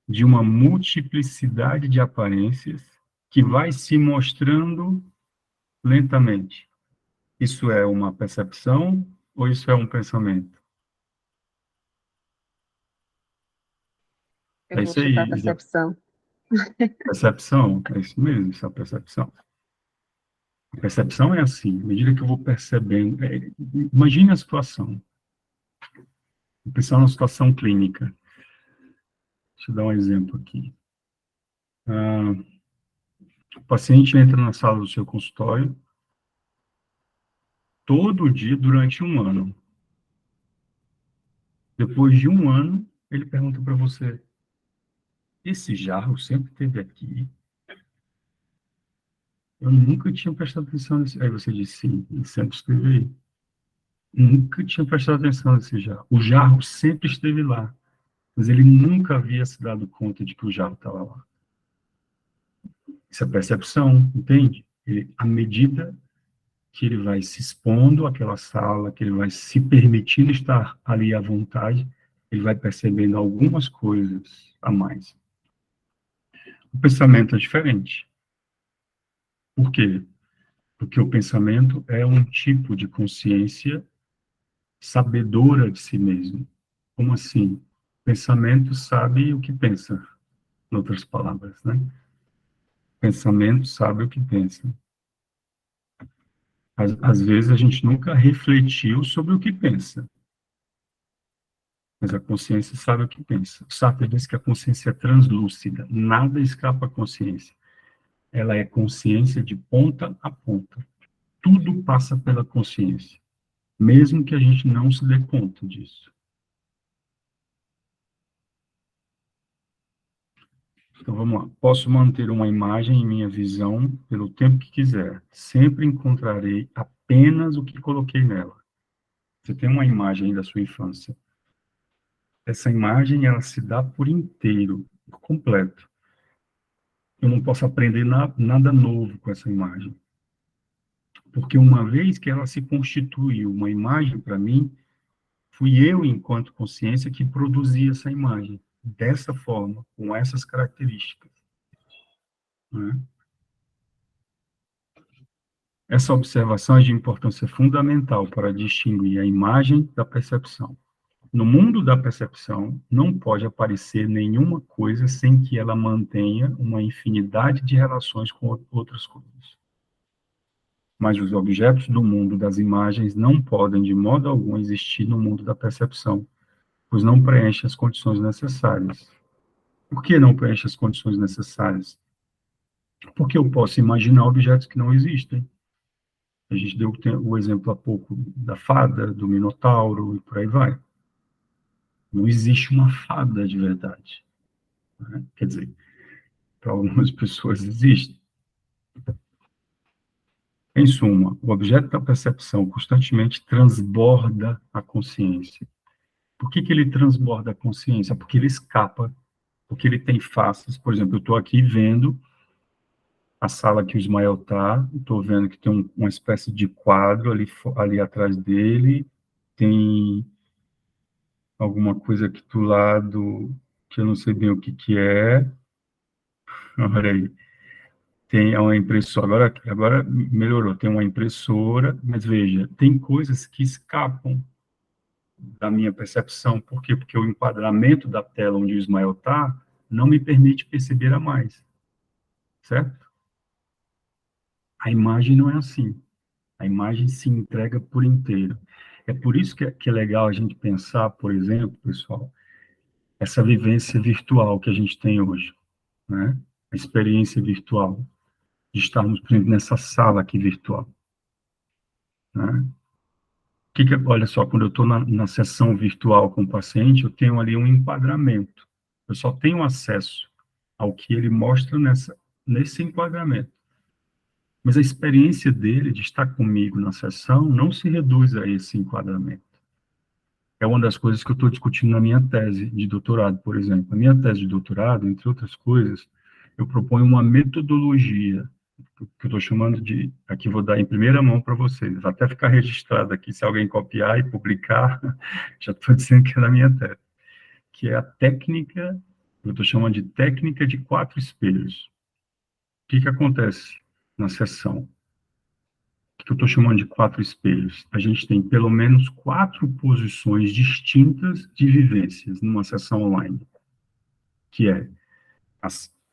de uma multiplicidade de aparências que vai se mostrando lentamente? Isso é uma percepção ou isso é um pensamento? Eu É vou isso aí, chutar a percepção. percepção, é isso mesmo, isso é a percepção. A percepção é assim, à medida que eu vou percebendo, imagine a situação, vou pensar numa situação clínica. Deixa eu dar um exemplo aqui. O paciente entra na sala do seu consultório todo dia durante um ano. Depois de um ano, ele pergunta para você: esse jarro sempre esteve aqui? Eu nunca tinha prestado atenção nesse. Aí você diz: sim, ele sempre esteve aí. Nunca tinha prestado atenção nesse jarro. O jarro sempre esteve lá, mas ele nunca havia se dado conta de que o jarro estava lá. Isso é percepção, entende? À medida que ele vai se expondo àquela sala, que ele vai se permitindo estar ali à vontade, ele vai percebendo algumas coisas a mais. O pensamento é diferente. Por quê? Porque o pensamento é um tipo de consciência sabedora de si mesmo. Como assim? O pensamento sabe o que pensa, em outras palavras, né? O pensamento sabe o que pensa. Às vezes a gente nunca refletiu sobre o que pensa, mas a consciência sabe o que pensa. O Sartre diz que a consciência é translúcida, nada escapa à consciência. Ela é consciência de ponta a ponta. Tudo passa pela consciência, mesmo que a gente não se dê conta disso. Então, vamos lá. Posso manter uma imagem em minha visão pelo tempo que quiser. Sempre encontrarei apenas o que coloquei nela. Você tem uma imagem da sua infância. Essa imagem, ela se dá por inteiro, por completo. Eu não posso aprender nada novo com essa imagem. Porque uma vez que ela se constituiu uma imagem para mim, fui eu, enquanto consciência, que produzi essa imagem. Dessa forma, com essas características. Né? Essa observação é de importância fundamental para distinguir a imagem da percepção. No mundo da percepção, não pode aparecer nenhuma coisa sem que ela mantenha uma infinidade de relações com outras coisas. Mas os objetos do mundo das imagens não podem, de modo algum, existir no mundo da percepção, pois não preenchem as condições necessárias. Por que não preenche as condições necessárias? Porque eu posso imaginar objetos que não existem. A gente deu o exemplo há pouco da fada, do minotauro e por aí vai. Não existe uma fada de verdade. Né? Quer dizer, para algumas pessoas existe. Em suma, o objeto da percepção constantemente transborda a consciência. Por que ele transborda a consciência? Porque ele escapa, porque ele tem faces. Por exemplo, eu estou aqui vendo a sala que o Ismael está, estou vendo que tem uma espécie de quadro ali atrás dele, tem alguma coisa aqui do lado que eu não sei bem o que é. Olha aí. Tem uma impressora, agora melhorou, tem uma impressora, mas veja, tem coisas que escapam da minha percepção. Por quê? Porque o enquadramento da tela onde o Ismael está não me permite perceber a mais. Certo? A imagem não é assim. A imagem se entrega por inteiro. É por isso que é legal a gente pensar, por exemplo, pessoal, essa vivência virtual que a gente tem hoje, né? A experiência virtual, de estarmos, por exemplo, nessa sala aqui virtual, né? Olha só, quando eu estou na sessão virtual com o paciente, eu tenho ali um enquadramento. Eu só tenho acesso ao que ele mostra nesse enquadramento. Mas a experiência dele de estar comigo na sessão não se reduz a esse enquadramento. É uma das coisas que eu estou discutindo na minha tese de doutorado, por exemplo. Na minha tese de doutorado, entre outras coisas, eu proponho uma metodologia, que eu estou chamando de, aqui vou dar em primeira mão para vocês, vai até ficar registrado aqui, se alguém copiar e publicar, já estou dizendo que é da minha tese, que é a técnica, eu estou chamando de técnica de 4 espelhos. O que acontece na sessão? O que eu estou chamando de 4 espelhos? A gente tem pelo menos 4 posições distintas de vivências numa sessão online, que é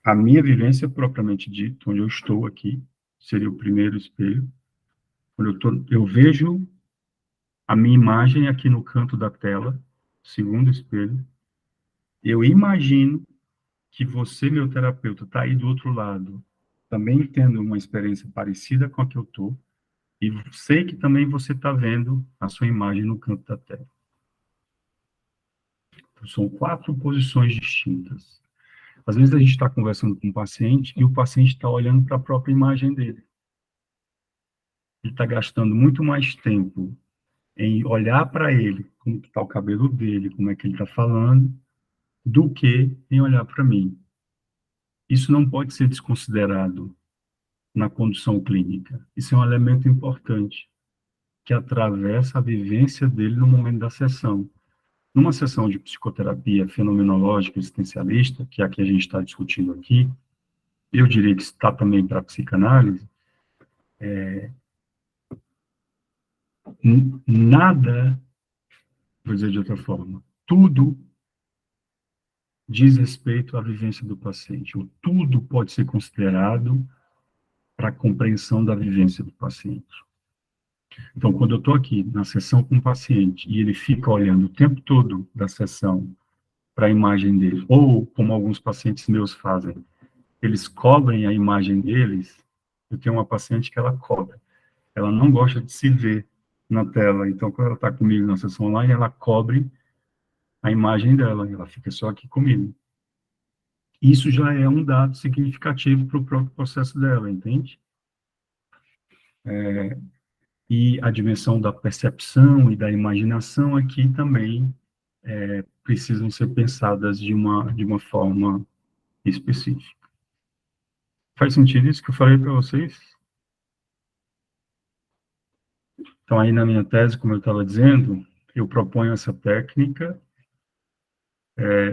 a minha vivência propriamente dita, onde eu estou aqui, seria o primeiro espelho. Quando eu vejo a minha imagem aqui no canto da tela, segundo espelho, eu imagino que você, meu terapeuta, está aí do outro lado, também tendo uma experiência parecida com a que eu estou, e sei que também você está vendo a sua imagem no canto da tela. Então, são 4 posições distintas. Às vezes a gente está conversando com o paciente e o paciente está olhando para a própria imagem dele. Ele está gastando muito mais tempo em olhar para ele, como está o cabelo dele, como é que ele está falando, do que em olhar para mim. Isso não pode ser desconsiderado. na condução clínica. Isso é um elemento importante, que atravessa a vivência dele no momento da sessão. Numa sessão de psicoterapia fenomenológica existencialista, que é a que a gente está discutindo aqui, eu diria que está também para a psicanálise, nada, vou dizer de outra forma, tudo diz respeito à vivência do paciente, ou tudo pode ser considerado para a compreensão da vivência do paciente. Então, quando eu estou aqui na sessão com o paciente e ele fica olhando o tempo todo da sessão para a imagem dele, ou como alguns pacientes meus fazem, eles cobrem a imagem deles. Eu tenho uma paciente que ela cobra, ela não gosta de se ver na tela, então quando ela está comigo na sessão online, ela cobre a imagem dela, ela fica só aqui comigo. Isso já é um dado significativo para o próprio processo dela, entende? E a dimensão da percepção e da imaginação aqui também precisam ser pensadas de uma forma específica. Faz sentido isso que eu falei para vocês? Então, aí na minha tese, como eu estava dizendo, eu proponho essa técnica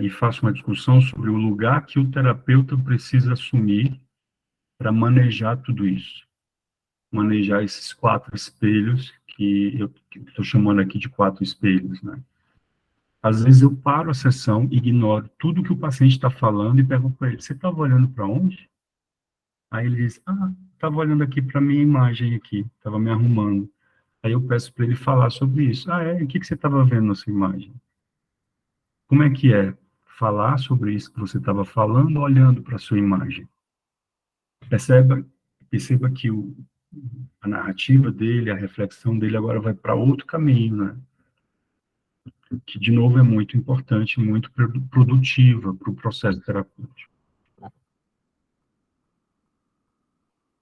e faço uma discussão sobre o lugar que o terapeuta precisa assumir para manejar tudo isso. Manejar esses 4 espelhos, que eu estou chamando aqui de 4 espelhos, né? Às vezes eu paro a sessão, ignoro tudo que o paciente está falando e pergunto para ele, você estava olhando para onde? Aí ele diz, estava olhando aqui para a minha imagem aqui, estava me arrumando. Aí eu peço para ele falar sobre isso. O que você estava vendo na sua imagem? Como é que é falar sobre isso que você estava falando, olhando para a sua imagem? Perceba que a narrativa dele, a reflexão dele agora vai para outro caminho, né? Que, de novo, é muito importante, muito produtiva para o processo terapêutico.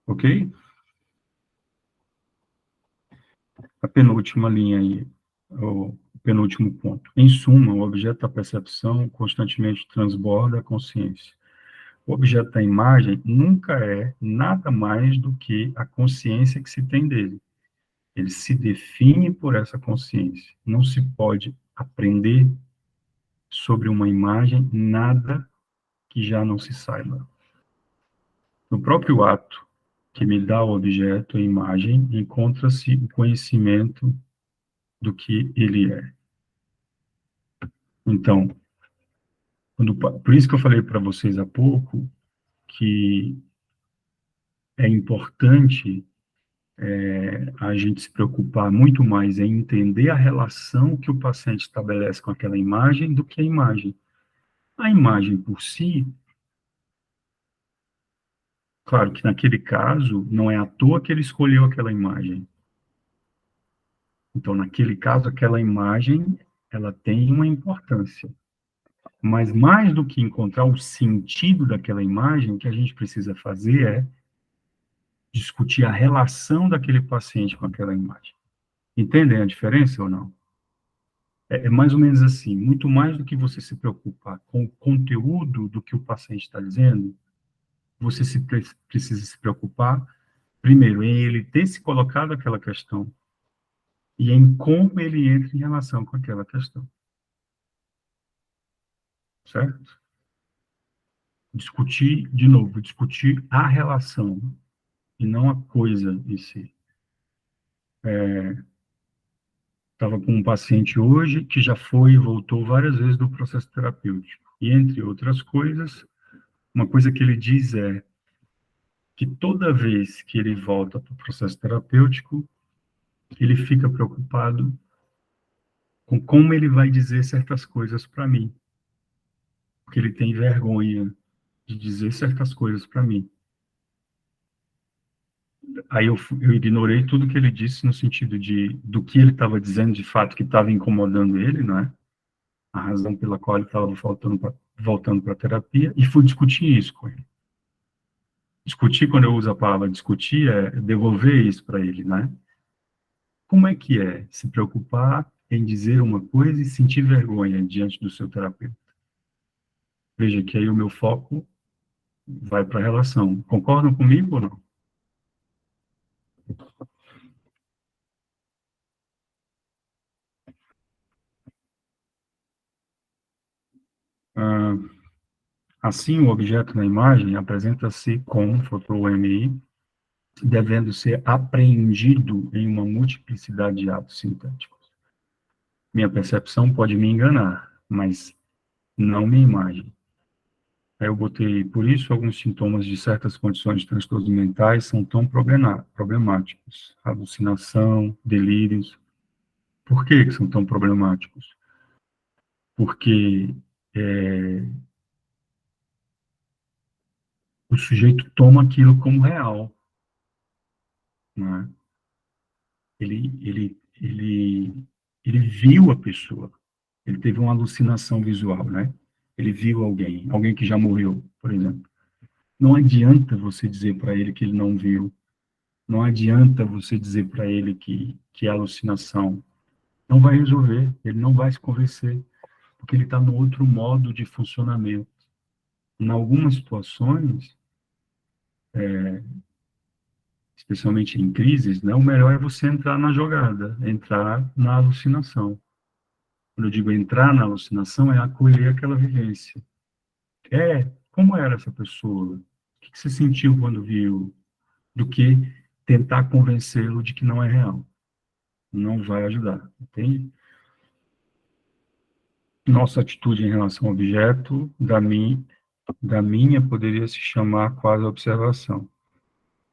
Ok? A penúltima linha aí, o penúltimo ponto. Em suma, o objeto da percepção constantemente transborda a consciência. O objeto da imagem nunca é nada mais do que a consciência que se tem dele. Ele se define por essa consciência. Não se pode aprender sobre uma imagem nada que já não se saiba. No próprio ato que me dá o objeto, a imagem, encontra-se o conhecimento do que ele é. Então, por isso que eu falei para vocês há pouco que é importante a gente se preocupar muito mais em entender a relação que o paciente estabelece com aquela imagem do que a imagem. A imagem por si, claro que naquele caso, não é à toa que ele escolheu aquela imagem. Então, naquele caso, aquela imagem, ela tem uma importância. Mas mais do que encontrar o sentido daquela imagem, o que a gente precisa fazer é discutir a relação daquele paciente com aquela imagem. Entendem a diferença ou não? É mais ou menos assim, muito mais do que você se preocupar com o conteúdo do que o paciente está dizendo, você precisa se preocupar, primeiro, em ele ter se colocado aquela questão e em como ele entra em relação com aquela questão. Certo? Discutir, de novo, discutir a relação e não a coisa em si. Estava com um paciente hoje que já foi e voltou várias vezes do processo terapêutico. E, entre outras coisas, uma coisa que ele diz é que toda vez que ele volta para o processo terapêutico, ele fica preocupado com como ele vai dizer certas coisas para mim. Porque ele tem vergonha de dizer certas coisas para mim. Aí eu ignorei tudo que ele disse no sentido do que ele estava dizendo de fato que estava incomodando ele, não é? A razão pela qual ele estava voltando para a terapia, e fui discutir isso com ele. Discutir, quando eu uso a palavra discutir, é devolver isso para ele, né? Como é que é se preocupar em dizer uma coisa e sentir vergonha diante do seu terapeuta? Veja que aí o meu foco vai para a relação. Concordam comigo ou não? Ah, assim, o objeto na imagem apresenta-se com fotoMI, devendo ser apreendido em uma multiplicidade de atos sintéticos. Minha percepção pode me enganar, mas não minha imagem. Aí eu botei, por isso, alguns sintomas de certas condições de transtornos mentais são tão problemáticos. Alucinação, delírios. Por que são tão problemáticos? Porque o sujeito toma aquilo como real, né? Ele viu a pessoa, ele teve uma alucinação visual, né? Ele viu alguém que já morreu, por exemplo. Não adianta você dizer para ele que ele não viu, não adianta você dizer para ele que é alucinação. Não vai resolver, ele não vai se convencer, porque ele está no outro modo de funcionamento. Em algumas situações, especialmente em crises, né, o melhor é você entrar na jogada, entrar na alucinação. Quando eu digo entrar na alucinação, é acolher aquela vivência. Como era essa pessoa? O que você sentiu quando viu? Do que tentar convencê-lo de que não é real. Não vai ajudar, entende? Nossa atitude em relação ao objeto, da minha poderia se chamar quase observação.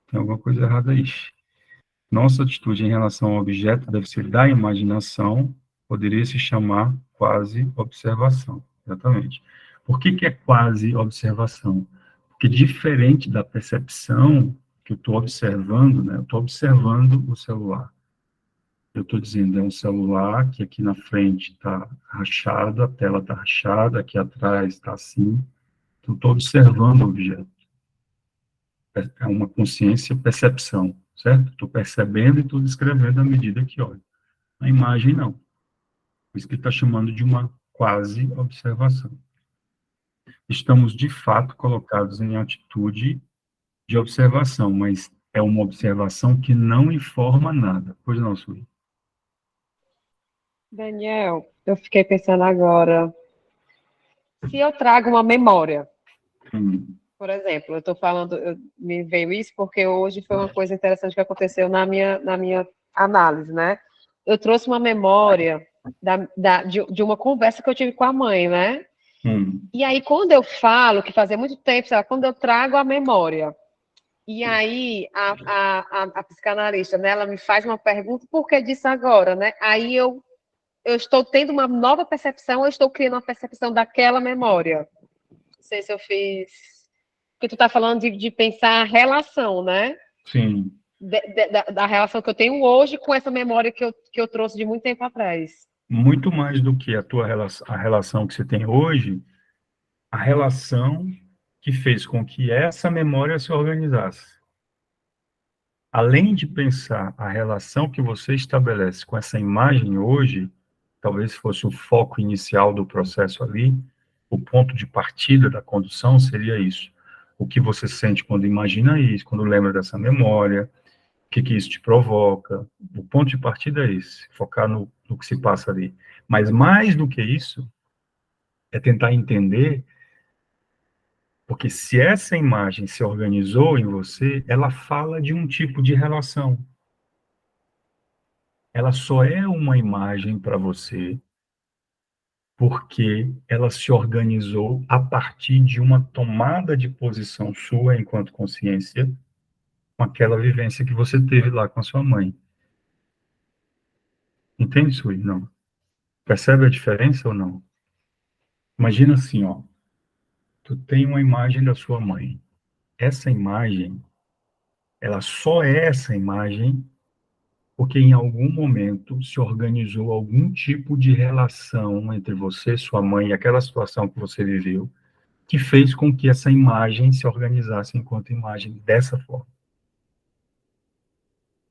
Tem alguma coisa errada aí. Nossa atitude em relação ao objeto deve ser da imaginação, poderia se chamar quase observação. Exatamente. Por que é quase observação? Porque diferente da percepção que eu estou observando, né? Eu estou observando o celular. Eu estou dizendo, é um celular que aqui na frente está rachado, a tela está rachada, aqui atrás está assim. Então, estou observando o objeto. É uma consciência, percepção, certo? Estou percebendo e estou descrevendo à medida que olho. A imagem, não. Por isso que ele está chamando de uma quase observação. Estamos, de fato, colocados em atitude de observação, mas é uma observação que não informa nada. Pois não, Sui? Daniel, eu fiquei pensando agora, se eu trago uma memória, por exemplo, eu estou falando, me veio isso porque hoje foi uma coisa interessante que aconteceu na minha análise, né? Eu trouxe uma memória de uma conversa que eu tive com a mãe, né? E aí, quando eu falo, que fazia muito tempo, sabe, quando eu trago a memória, e aí a psicanalista, né, ela me faz uma pergunta, por que disso agora, né? Aí eu estou tendo uma nova percepção, eu estou criando uma percepção daquela memória. Não sei se eu fiz... Porque tu está falando de pensar a relação, né? Sim. Da relação que eu tenho hoje com essa memória que eu trouxe de muito tempo atrás. Muito mais do que a relação que você tem hoje, a relação que fez com que essa memória se organizasse. Além de pensar a relação que você estabelece com essa imagem hoje, talvez fosse o foco inicial do processo ali, o ponto de partida da condução seria isso. O que você sente quando imagina isso, quando lembra dessa memória, o que isso te provoca. O ponto de partida é esse, focar no que se passa ali. Mas mais do que isso, é tentar entender, porque se essa imagem se organizou em você, ela fala de um tipo de relação. Ela só é uma imagem para você porque ela se organizou a partir de uma tomada de posição sua enquanto consciência com aquela vivência que você teve lá com a sua mãe. Entende, Sui? Não. Percebe a diferença ou não? Imagina assim, ó. Tu tem uma imagem da sua mãe. Essa imagem, ela só é essa imagem porque em algum momento se organizou algum tipo de relação entre você, sua mãe e aquela situação que você viveu, que fez com que essa imagem se organizasse enquanto imagem dessa forma.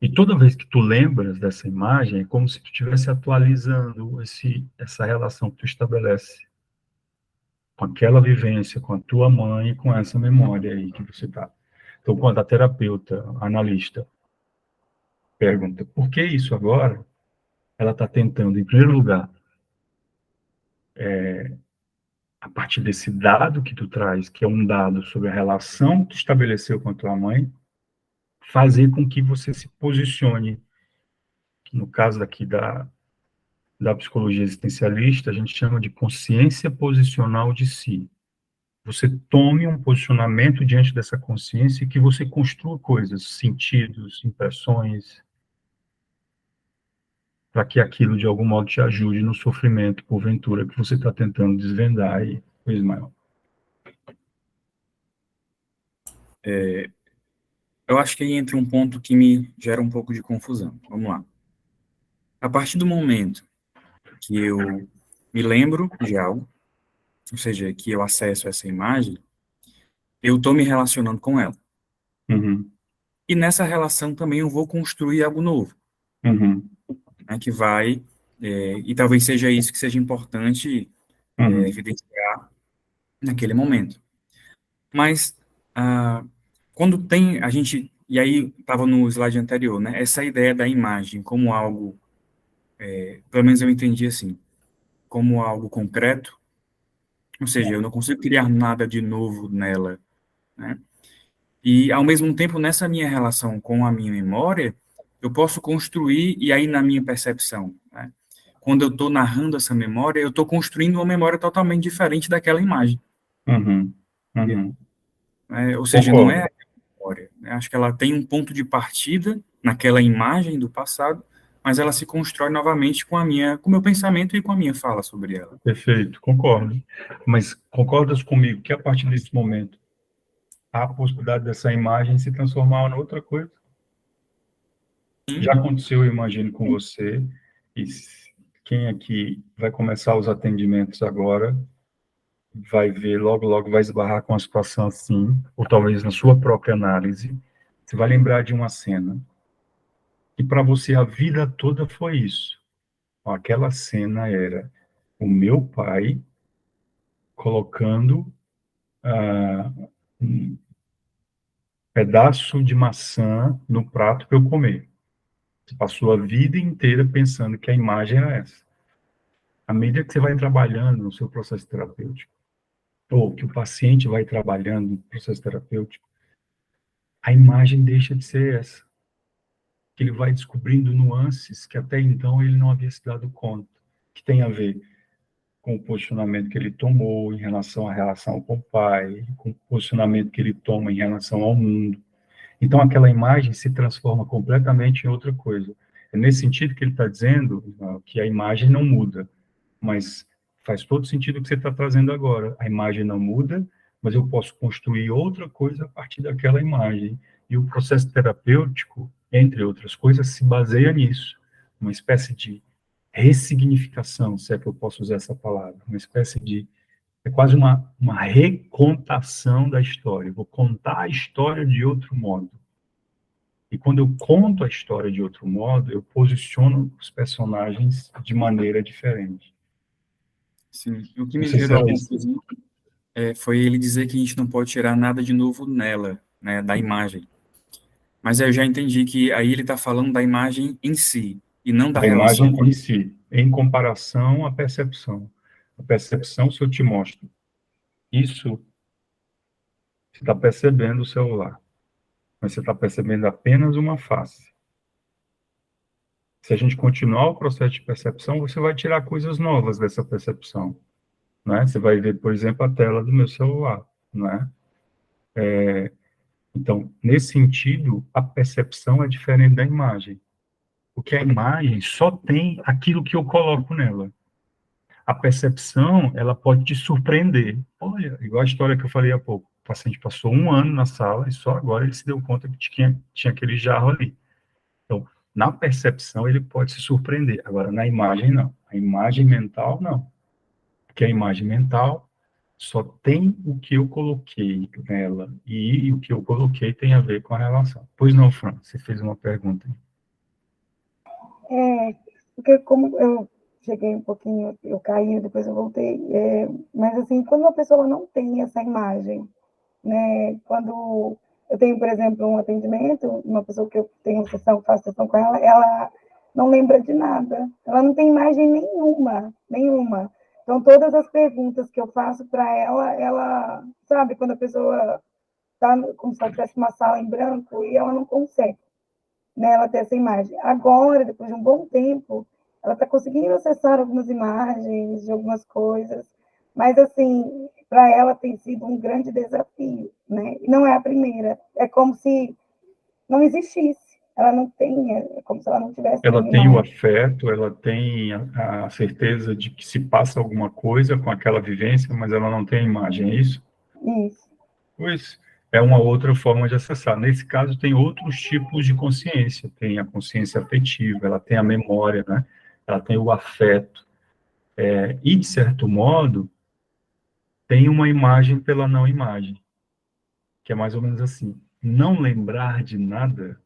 E toda vez que tu lembras dessa imagem, é como se tu estivesse atualizando essa relação que tu estabelece com aquela vivência, com a tua mãe, com essa memória aí que você tá. Então, quando a terapeuta, analista, Pergunta, por que isso agora? Ela está tentando, em primeiro lugar, a partir desse dado que tu traz, que é um dado sobre a relação que tu estabeleceu com a tua mãe, fazer com que você se posicione, que no caso daqui da psicologia existencialista, a gente chama de consciência posicional de si. Você tome um posicionamento diante dessa consciência e que você construa coisas, sentidos, impressões, para que aquilo, de algum modo, te ajude no sofrimento, porventura, que você está tentando desvendar aí, Ismael. Eu acho que aí entra um ponto que me gera um pouco de confusão. Vamos lá. A partir do momento que eu me lembro de algo, ou seja, que eu acesso essa imagem, eu estou me relacionando com ela. Uhum, E nessa relação também eu vou construir algo novo, uhum, né, que vai, e talvez seja isso que seja importante uhum, evidenciar naquele momento. Mas, quando tem, a gente, e aí estava no slide anterior, né, essa ideia da imagem como algo, pelo menos eu entendi assim, como algo concreto, ou seja, eu não consigo criar nada de novo nela, né? E, ao mesmo tempo, nessa minha relação com a minha memória, eu posso construir, e aí na minha percepção, né? Quando eu estou narrando essa memória, eu estou construindo uma memória totalmente diferente daquela imagem. uhum, uhum. Ou seja, não é Concordo, a memória, né? Acho que ela tem um ponto de partida naquela imagem do passado, mas ela se constrói novamente com o meu pensamento e com a minha fala sobre ela. perfeito, concordo. Mas concordas comigo que a partir desse momento há a possibilidade dessa imagem se transformar em outra coisa? Já aconteceu, eu imagino, com você, e quem aqui vai começar os atendimentos agora vai ver, logo, logo vai esbarrar com uma situação assim, ou talvez na sua própria análise, você vai lembrar de uma cena, e para você a vida toda foi isso. Aquela cena era o meu pai colocando um pedaço de maçã no prato para eu comer. Você passou a vida inteira pensando que a imagem era essa. À medida que você vai trabalhando no seu processo terapêutico, ou que o paciente vai trabalhando no processo terapêutico, a imagem deixa de ser essa. Que ele vai descobrindo nuances que até então ele não havia se dado conta, que tem a ver com o posicionamento que ele tomou em relação à relação com o pai, com o posicionamento que ele toma em relação ao mundo. Então, aquela imagem se transforma completamente em outra coisa. É nesse sentido que ele está dizendo que a imagem não muda, mas faz todo sentido o que você está trazendo agora. A imagem não muda, mas eu posso construir outra coisa a partir daquela imagem. E o processo terapêutico, entre outras coisas, se baseia nisso. Uma espécie de ressignificação, se é que eu posso usar essa palavra, uma espécie de é quase uma recontação da história. Eu vou contar a história de outro modo. E quando eu conto a história de outro modo, eu posiciono os personagens de maneira diferente. Sim, o que Não me sei se gerou era a isso. confusão foi ele dizer que a gente não pode tirar nada de novo nela, né, da imagem. Mas eu já entendi que aí ele está falando da imagem em si, e não da Da relação imagem com a... em si, em comparação à percepção. A percepção, se eu te mostro isso, você está percebendo o celular, mas você está percebendo apenas uma face. Se a gente continuar o processo de percepção, você vai tirar coisas novas dessa percepção, né? Você vai ver, por exemplo, a tela do meu celular, né? Então, nesse sentido, a percepção é diferente da imagem, porque a imagem só tem aquilo que eu coloco nela. A percepção, ela pode te surpreender. Olha, igual a história que eu falei há pouco. O paciente passou um ano na sala e só agora ele se deu conta que tinha aquele jarro ali. Então, na percepção, ele pode se surpreender. Agora, na imagem, não. A imagem mental, não. Porque a imagem mental só tem o que eu coloquei nela. E o que eu coloquei tem a ver com a relação. Pois não, Fran, você fez uma pergunta. Porque como eu cheguei um pouquinho, eu caí, depois eu voltei, mas assim, quando uma pessoa não tem essa imagem, né, quando eu tenho, por exemplo, um atendimento, uma pessoa que eu tenho sessão, faço sessão com ela não lembra de nada. Ela não tem imagem nenhuma. Então, todas as perguntas que eu faço para ela, sabe, quando a pessoa está como se ela tivesse uma sala em branco e ela não consegue, né, ela ter essa imagem. Agora, depois de um bom tempo, ela está conseguindo acessar algumas imagens de algumas coisas, mas, assim, para ela tem sido um grande desafio, né? E não é a primeira. É como se não existisse. Ela não tem, é como se ela não tivesse Ela nenhuma tem o imagem. afeto, ela tem a certeza de que se passa alguma coisa com aquela vivência, mas ela não tem a imagem, é isso? Isso. Pois é uma outra forma de acessar. Nesse caso, tem outros tipos de consciência. Tem a consciência afetiva, ela tem a memória, né? Ela tem o afeto. E, de certo modo, tem uma imagem pela não imagem, que é mais ou menos assim. Não lembrar de nada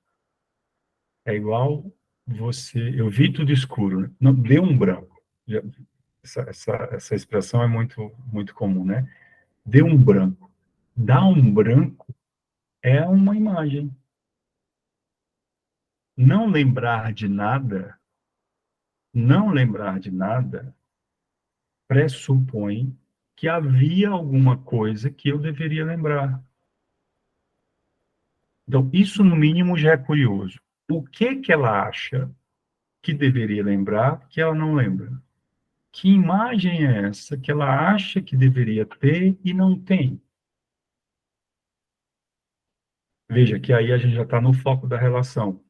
é igual eu vi tudo escuro, né? Não, deu um branco. Essa expressão é muito, muito comum, né? Deu um branco. Dar um branco é uma imagem. Não lembrar de nada, não lembrar de nada pressupõe que havia alguma coisa que eu deveria lembrar. Então, isso no mínimo já é curioso. O que ela acha que deveria lembrar que ela não lembra? Que imagem é essa que ela acha que deveria ter e não tem? Veja que aí a gente já está no foco da relação.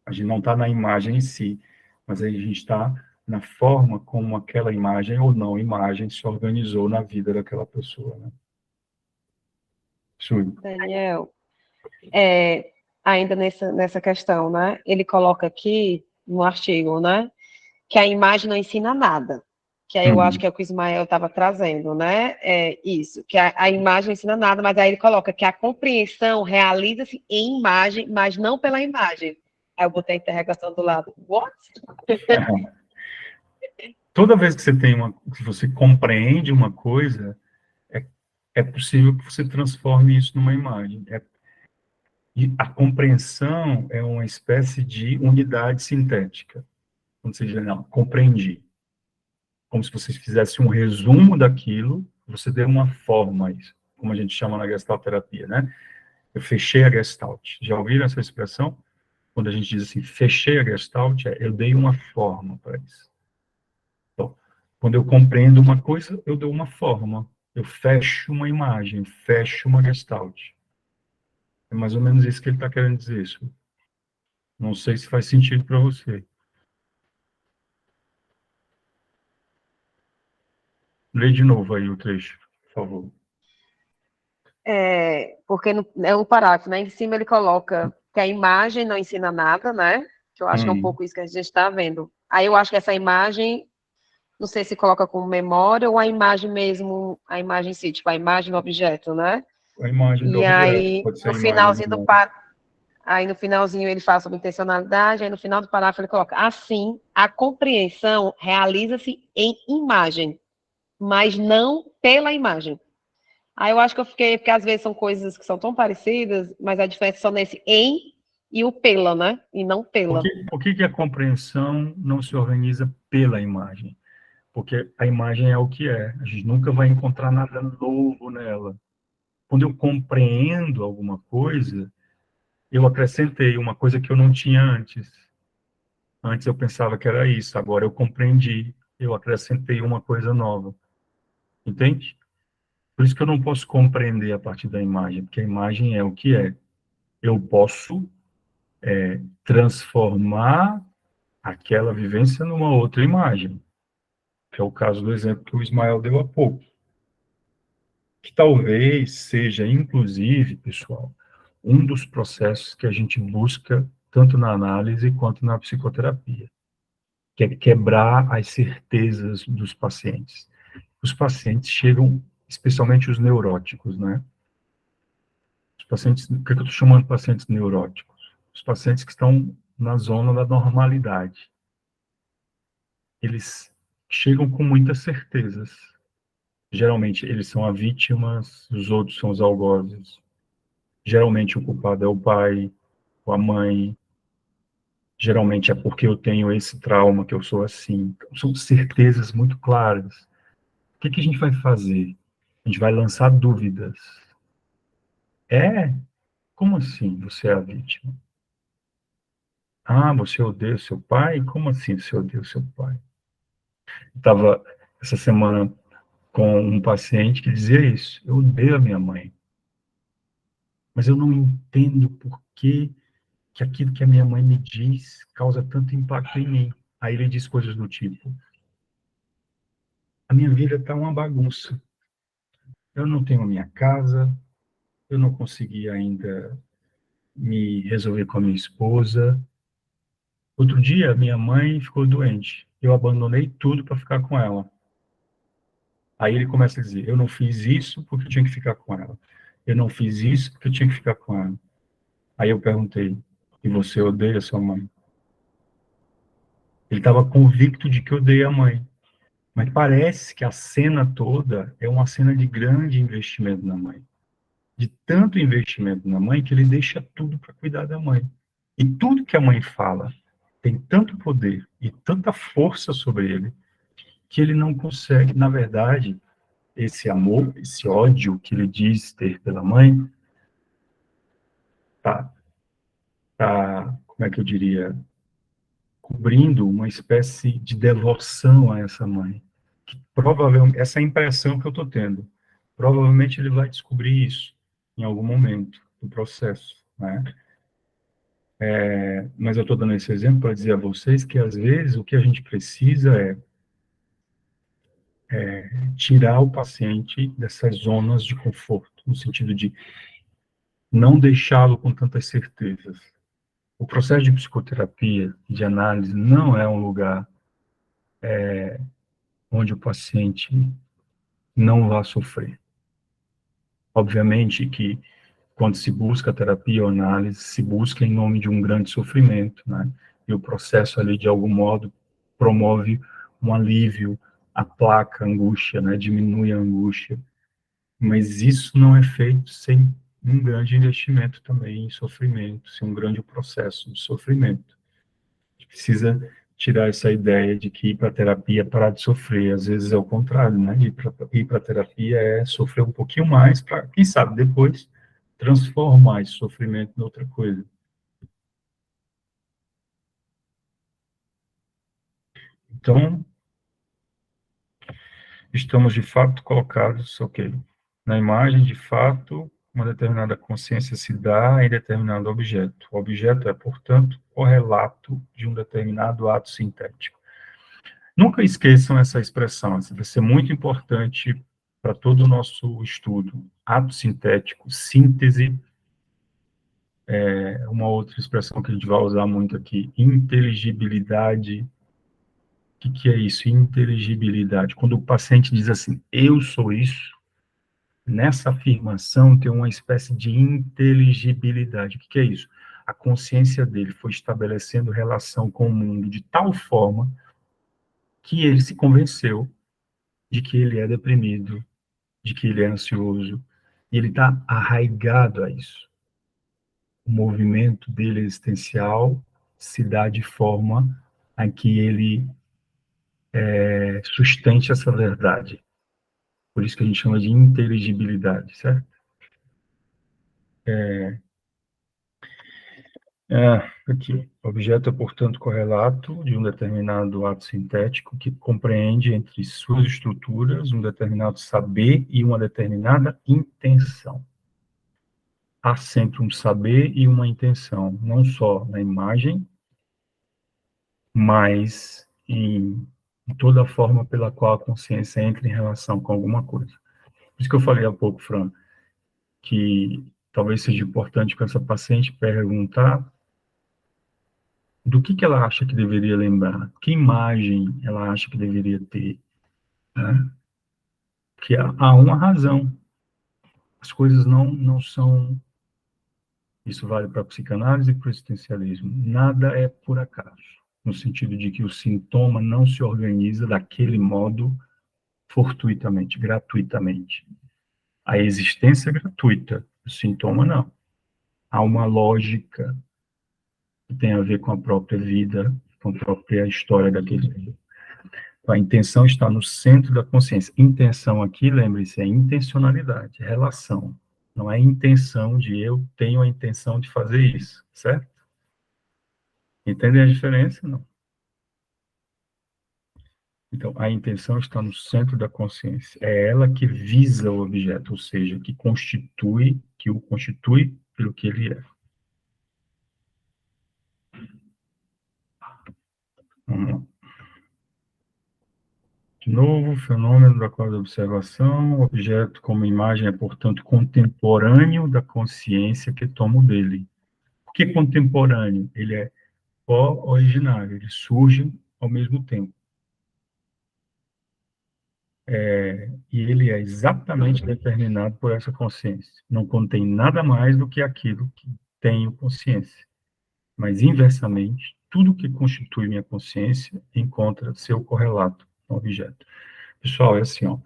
A gente não está na imagem em si, mas aí a gente está na forma como aquela imagem ou não imagem se organizou na vida daquela pessoa, né? Sui. Daniel, ainda nessa questão, né? Ele coloca aqui no artigo, né? Que a imagem não ensina nada. Que aí eu acho que é o que o Ismael estava trazendo, né? É isso, que a imagem não ensina nada, mas aí ele coloca que a compreensão realiza-se em imagem, mas não pela imagem. Aí eu botei a interrogação do lado. What? Toda vez que que você compreende uma coisa, é, é possível que você transforme isso numa imagem. E a compreensão é uma espécie de unidade sintética. Quando você diz, não, compreendi. Como se você fizesse um resumo daquilo, você deu uma forma a isso, como a gente chama na Gestalt terapia, né? Eu fechei a Gestalt. Já ouviram essa expressão? Quando a gente diz assim, fechei a Gestalt, eu dei uma forma para isso. Então, quando eu compreendo uma coisa, eu dou uma forma. Eu fecho uma imagem, fecho uma Gestalt. É mais ou menos isso que ele está querendo dizer. Isso. Não sei se faz sentido para você. Lê de novo aí o trecho, por favor. Porque é um parágrafo, né? Em cima ele coloca que a imagem não ensina nada, né? Que eu acho que é um pouco isso que a gente está vendo. Aí eu acho que essa imagem, não sei se coloca como memória ou a imagem mesmo, a imagem em si, tipo a imagem do objeto, né? A imagem do E objeto, aí, pode ser no a imagem finalzinho do... aí no finalzinho ele fala sobre intencionalidade, aí no final do parágrafo ele coloca, assim, a compreensão realiza-se em imagem, mas não pela imagem. Aí eu acho que eu fiquei, porque às vezes são coisas que são tão parecidas, mas a diferença é só nesse em e o pela, né? E não pela. Por que a compreensão não se organiza pela imagem? Porque a imagem é o que é. A gente nunca vai encontrar nada novo nela. Quando eu compreendo alguma coisa, eu acrescentei uma coisa que eu não tinha antes. Antes eu pensava que era isso, agora eu compreendi, eu acrescentei uma coisa nova. Entende? Por isso que eu não posso compreender a partir da imagem, porque a imagem é o que é. Eu posso transformar aquela vivência numa outra imagem, que é o caso do exemplo que o Ismael deu há pouco. Que talvez seja, inclusive, pessoal, um dos processos que a gente busca tanto na análise quanto na psicoterapia, que é quebrar as certezas dos pacientes. Os pacientes chegam, especialmente os neuróticos, né? Os pacientes, o que eu estou chamando de pacientes neuróticos? Os pacientes que estão na zona da normalidade. Eles chegam com muitas certezas. Geralmente, eles são as vítimas, os outros são os algozes. Geralmente o culpado é o pai ou a mãe. Geralmente é porque eu tenho esse trauma, que eu sou assim. Então, são certezas muito claras. O que que a gente vai fazer? A gente vai lançar dúvidas. É? Como assim você é a vítima? Ah, você odeia seu pai? Como assim você odeia seu pai? Estava essa semana com um paciente que dizia isso. Eu odeio a minha mãe, mas eu não entendo por que aquilo que a minha mãe me diz causa tanto impacto em mim. Aí ele diz coisas do tipo: a minha vida está uma bagunça. Eu não tenho a minha casa, eu não consegui ainda me resolver com a minha esposa. Outro dia, minha mãe ficou doente. Eu abandonei tudo para ficar com ela. Aí ele começa a dizer: eu não fiz isso porque eu tinha que ficar com ela. Eu não fiz isso porque eu tinha que ficar com ela. Aí eu perguntei: e você odeia sua mãe? Ele estava convicto de que odeia a mãe. Mas parece que a cena toda é uma cena de grande investimento na mãe. De tanto investimento na mãe que ele deixa tudo para cuidar da mãe. E tudo que a mãe fala tem tanto poder e tanta força sobre ele que ele não consegue, na verdade, esse amor, esse ódio que ele diz ter pela mãe, tá, como é que eu diria, cobrindo uma espécie de devoção a essa mãe. Que provavelmente, essa é a impressão que eu estou tendo. Provavelmente ele vai descobrir isso em algum momento do processo, né? Mas eu estou dando esse exemplo para dizer a vocês que, às vezes, o que a gente precisa é tirar o paciente dessas zonas de conforto, no sentido de não deixá-lo com tantas certezas. O processo de psicoterapia, de análise, não é um lugar onde o paciente não vai sofrer. Obviamente que, quando se busca terapia ou análise, se busca em nome de um grande sofrimento, né? E o processo ali, de algum modo, promove um alívio, aplaca a angústia, né? Diminui a angústia. Mas isso não é feito sem um grande investimento também em sofrimento, sem um grande processo de sofrimento. A gente precisa tirar essa ideia de que ir para a terapia é parar de sofrer. Às vezes é o contrário, né? Ir para a terapia é sofrer um pouquinho mais para, quem sabe, depois transformar esse sofrimento em outra coisa. Então, estamos de fato colocados, ok, na imagem, de fato, uma determinada consciência se dá em determinado objeto. O objeto é, portanto, o relato de um determinado ato sintético. Nunca esqueçam essa expressão, essa vai ser muito importante para todo o nosso estudo. Ato sintético, síntese, é uma outra expressão que a gente vai usar muito aqui, inteligibilidade. O que é isso? Inteligibilidade. Quando o paciente diz assim, eu sou isso, nessa afirmação tem uma espécie de inteligibilidade. O que é isso? A consciência dele foi estabelecendo relação com o mundo de tal forma que ele se convenceu de que ele é deprimido, de que ele é ansioso, e ele está arraigado a isso. O movimento dele existencial se dá de forma a que ele sustente essa verdade. Por isso que a gente chama de inteligibilidade, certo? Aqui. Objeto é, portanto, correlato de um determinado ato sintético que compreende entre suas estruturas um determinado saber e uma determinada intenção. Há sempre um saber e uma intenção, não só na imagem, mas em toda a forma pela qual a consciência entra em relação com alguma coisa. Por isso que eu falei há pouco, Fran, que talvez seja importante para essa paciente perguntar do que ela acha que deveria lembrar, que imagem ela acha que deveria ter, né? Que há uma razão. As coisas não são... Isso vale para a psicanálise e para o existencialismo. Nada é por acaso, no sentido de que o sintoma não se organiza daquele modo fortuitamente, gratuitamente. A existência é gratuita, o sintoma não. há uma lógica que tem a ver com a própria vida, com a própria história daquele dia. A intenção está no centro da consciência. Intenção aqui, lembre-se, é intencionalidade, é relação. Não é intenção de eu tenho a intenção de fazer isso, certo? Entendem a diferença? Não. Então, a intenção está no centro da consciência. É ela que visa o objeto, ou seja, que o constitui pelo que ele é. Vamos lá. De novo, o fenômeno da causa da observação, o objeto como imagem é, portanto, contemporâneo da consciência que tomo dele. Por que contemporâneo? Ele é co-originário, ele surge ao mesmo tempo. E ele é exatamente determinado por essa consciência. Não contém nada mais do que aquilo que tenho consciência. Mas, inversamente, tudo que constitui minha consciência encontra seu correlato no objeto. Pessoal, é assim, ó,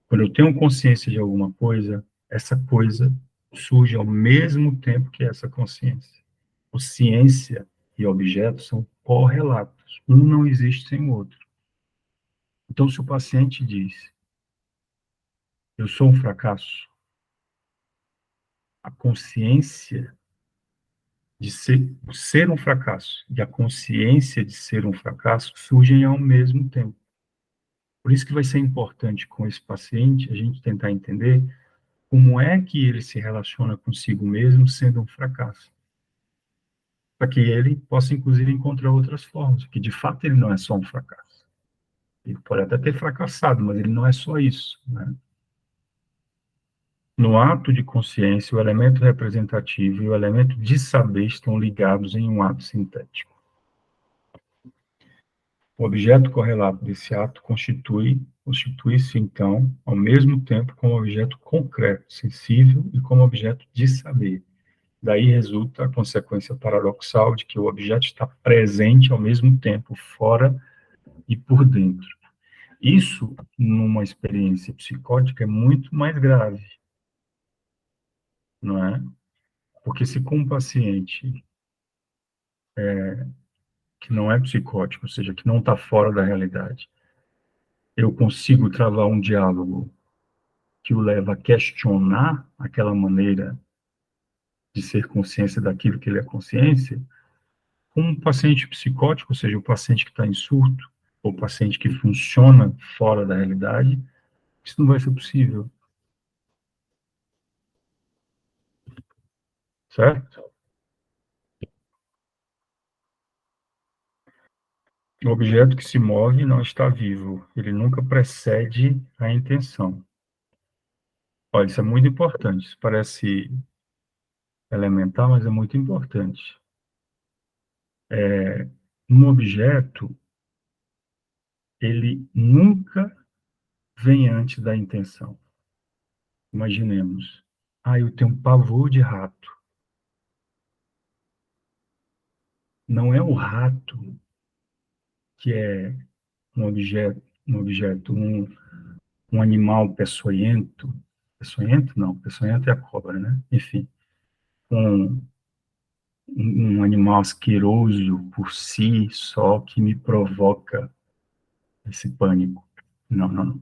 quando eu tenho consciência de alguma coisa, essa coisa surge ao mesmo tempo que essa consciência. Consciência e objeto são correlatos. Um não existe sem o outro. Então, se o paciente diz, eu sou um fracasso, a consciência de ser um fracasso e a consciência de ser um fracasso surgem ao mesmo tempo. Por isso que vai ser importante com esse paciente a gente tentar entender como é que ele se relaciona consigo mesmo sendo um fracasso. Para que ele possa, inclusive, encontrar outras formas, porque de fato ele não é só um fracasso. Ele pode até ter fracassado, mas ele não é só isso, né? No ato de consciência, o elemento representativo e o elemento de saber estão ligados em um ato sintético. O objeto correlato desse ato constitui-se, então, ao mesmo tempo como objeto concreto, sensível e como objeto de saber. Daí resulta a consequência paradoxal de que o objeto está presente ao mesmo tempo, fora e por dentro. Isso, numa experiência psicótica, é muito mais grave, não é? Porque se com um paciente que não é psicótico, ou seja, que não está fora da realidade, eu consigo travar um diálogo que o leva a questionar aquela maneira de ser consciência daquilo que ele é consciência, com um paciente psicótico, ou seja, o paciente que está em surto, ou o paciente que funciona fora da realidade, isso não vai ser possível. Certo? O objeto que se move não está vivo, ele nunca precede a intenção. Olha, isso é muito importante, isso parece elementar, mas é muito importante. Um objeto, ele nunca vem antes da intenção. Imaginemos, eu tenho um pavor de rato. Não é o rato que é um animal peçonhento. Peçonhento? Não, peçonhento é a cobra, né? Enfim, um, um animal asqueroso por si só que me provoca esse pânico. Não, não, não.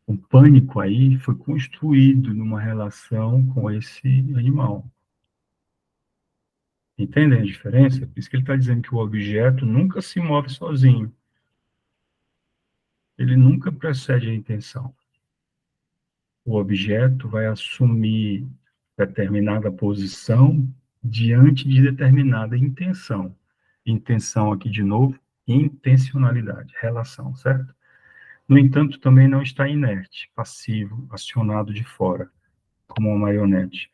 O pânico aí foi construído numa relação com esse animal. Entendem a diferença? Por isso que ele está dizendo que o objeto nunca se move sozinho. Ele nunca precede a intenção. O objeto vai assumir determinada posição diante de determinada intenção. Intenção aqui, de novo, intencionalidade, relação, certo? No entanto, também não está inerte, passivo, acionado de fora, como uma marionete.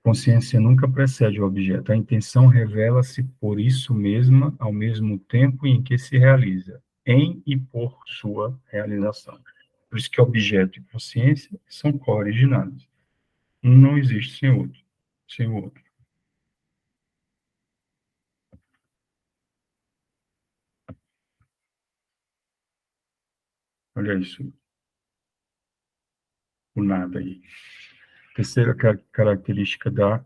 Consciência nunca precede o objeto. A intenção revela-se por isso mesma ao mesmo tempo em que se realiza, em e por sua realização. Por isso que objeto e consciência são co-originados. Um não existe sem o outro. Sem o outro. Olha isso, o nada aí. Terceira característica da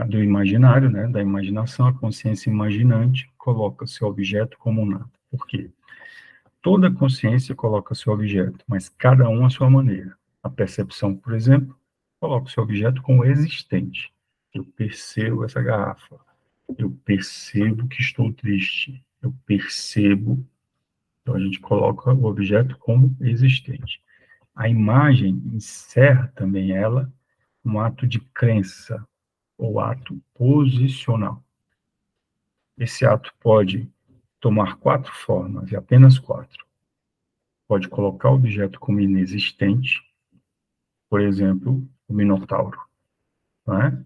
do imaginário, né, da imaginação, a consciência imaginante coloca seu objeto como nada. Por quê? Toda consciência coloca seu objeto, mas cada um à sua maneira. A percepção, por exemplo, coloca seu objeto como existente. Eu percebo essa garrafa. Eu percebo que estou triste. Eu percebo. Então, a gente coloca o objeto como existente. A imagem encerra também ela um ato de crença, ou ato posicional. Esse ato pode tomar 4 formas, e apenas 4. Pode colocar o objeto como inexistente, por exemplo, o Minotauro. Não é?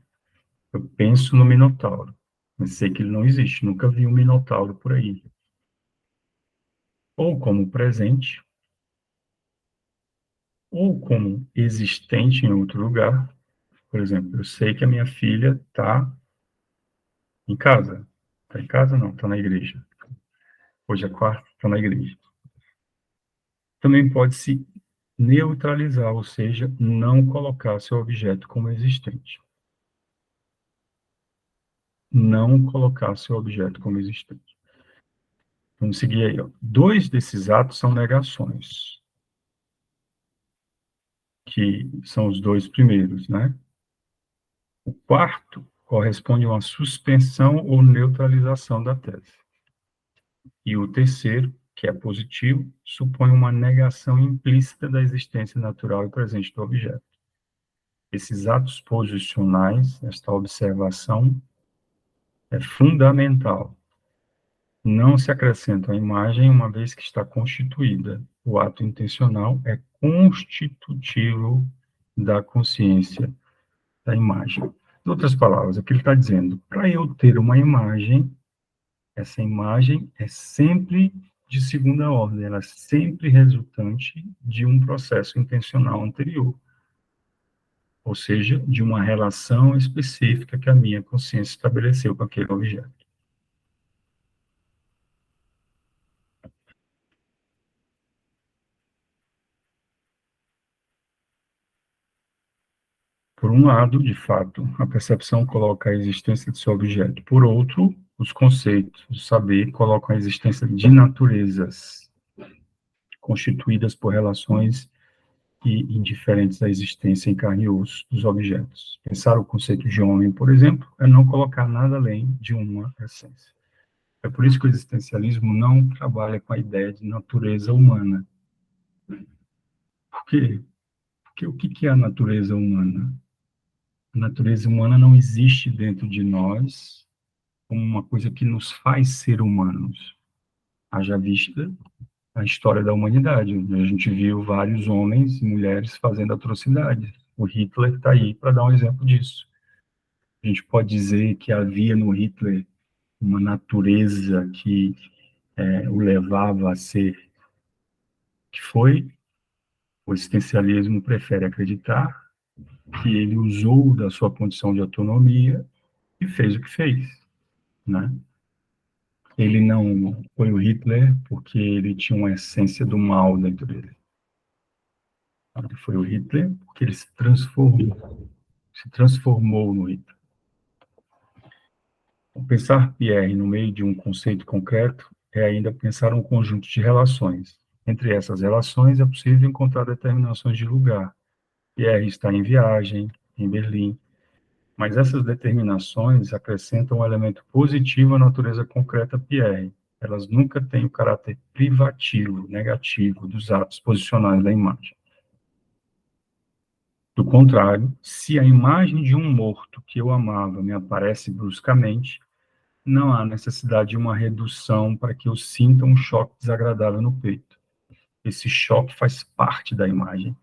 Eu penso no Minotauro, mas sei que ele não existe, nunca vi um Minotauro por aí. Ou como presente, ou como existente em outro lugar. Por exemplo, eu sei que a minha filha está em casa. Está em casa? Não, está na igreja. Hoje é quarta, está na igreja. Também pode se neutralizar, ou seja, não colocar seu objeto como existente. Não colocar seu objeto como existente. Vamos seguir aí. Ó. 2 desses atos são negações, que são os 2 primeiros, né? O quarto corresponde a uma suspensão ou neutralização da tese. E o terceiro, que é positivo, supõe uma negação implícita da existência natural e presente do objeto. Esses atos posicionais, esta observação, é fundamental. Não se acrescenta a imagem uma vez que está constituída. O ato intencional é constitutivo da consciência da imagem. Em outras palavras, o que ele está dizendo, para eu ter uma imagem, essa imagem é sempre de segunda ordem, ela é sempre resultante de um processo intencional anterior. Ou seja, de uma relação específica que a minha consciência estabeleceu com aquele objeto. Por um lado, de fato, a percepção coloca a existência de seu objeto. Por outro, os conceitos do saber colocam a existência de naturezas constituídas por relações e indiferentes à existência em carne e osso dos objetos. Pensar o conceito de homem, por exemplo, é não colocar nada além de uma essência. É por isso que o existencialismo não trabalha com a ideia de natureza humana. Por quê? Porque o que é a natureza humana? A natureza humana não existe dentro de nós como uma coisa que nos faz ser humanos. Haja vista a história da humanidade, onde a gente viu vários homens e mulheres fazendo atrocidades. O Hitler está aí para dar um exemplo disso. A gente pode dizer que havia no Hitler uma natureza que o levava a ser que foi. O existencialismo prefere acreditar que ele usou da sua condição de autonomia e fez o que fez, né? Ele não foi o Hitler porque ele tinha uma essência do mal dentro dele. Ele foi o Hitler porque ele se transformou no Hitler. Pensar Pierre no meio de um conceito concreto é ainda pensar um conjunto de relações. Entre essas relações é possível encontrar determinações de lugar. Pierre está em viagem, em Berlim, mas essas determinações acrescentam um elemento positivo à natureza concreta Pierre. Elas nunca têm o caráter privativo, negativo dos atos posicionais da imagem. Do contrário, se a imagem de um morto que eu amava me aparece bruscamente, não há necessidade de uma redução para que eu sinta um choque desagradável no peito. Esse choque faz parte da imagem.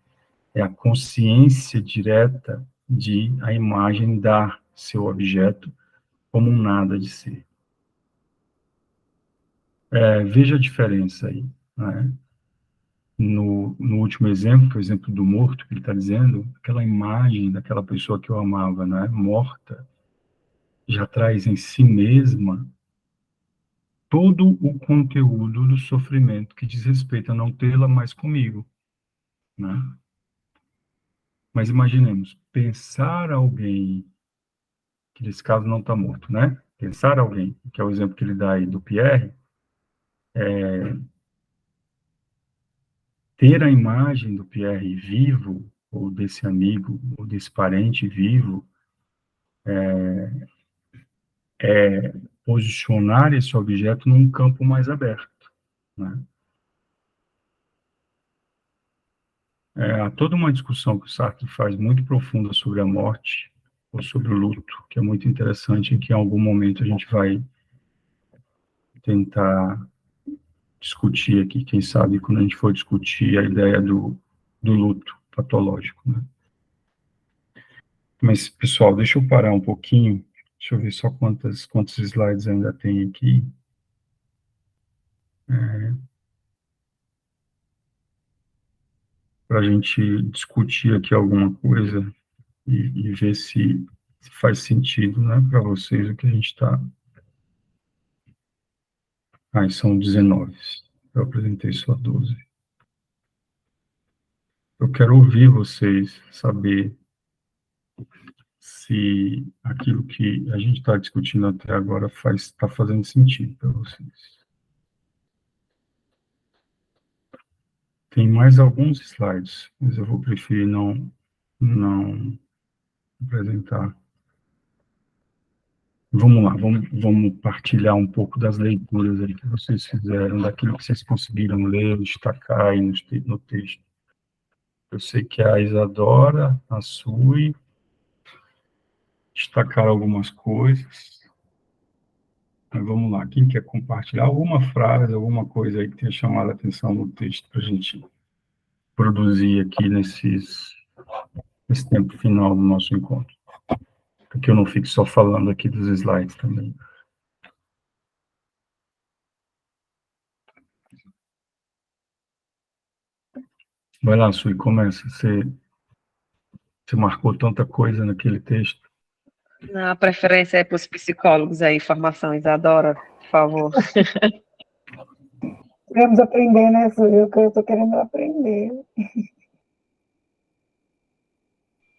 É a consciência direta de a imagem dar seu objeto como um nada de ser. Veja a diferença aí, né? No último exemplo, que é o exemplo do morto, que ele está dizendo, aquela imagem daquela pessoa que eu amava, né, morta, já traz em si mesma todo o conteúdo do sofrimento que diz respeito a não tê-la mais comigo, né? Mas imaginemos, pensar alguém que nesse caso não está morto, né? Pensar alguém, que é o exemplo que ele dá aí do Pierre, ter a imagem do Pierre vivo, ou desse amigo, ou desse parente vivo, posicionar esse objeto num campo mais aberto, né? Há toda uma discussão que o Sartre faz muito profunda sobre a morte, ou sobre o luto, que é muito interessante, e que em algum momento a gente vai tentar discutir aqui, quem sabe, quando a gente for discutir a ideia do luto patológico, né? Mas, pessoal, deixa eu parar um pouquinho, deixa eu ver só quantos slides ainda tem aqui. Para a gente discutir aqui alguma coisa e ver se faz sentido, né, para vocês o que a gente está... são 19. Eu apresentei só 12. Eu quero ouvir vocês, saber se aquilo que a gente está discutindo até agora está fazendo sentido para vocês. Tem mais alguns slides, mas eu vou preferir não apresentar. Vamos lá, vamos partilhar um pouco das leituras aí que vocês fizeram, daquilo que vocês conseguiram ler, destacar aí no texto. Eu sei que a Isadora, a Sui, destacaram algumas coisas. Mas vamos lá, quem quer compartilhar alguma frase, alguma coisa aí que tenha chamado a atenção no texto para a gente produzir aqui nesse tempo final do nosso encontro? Para que eu não fique só falando aqui dos slides também. Vai lá, Sui, começa. Você marcou tanta coisa naquele texto. A preferência é para os psicólogos aí, formação, Isadora, por favor. Vamos aprender, né, Sui? Que eu estou querendo aprender.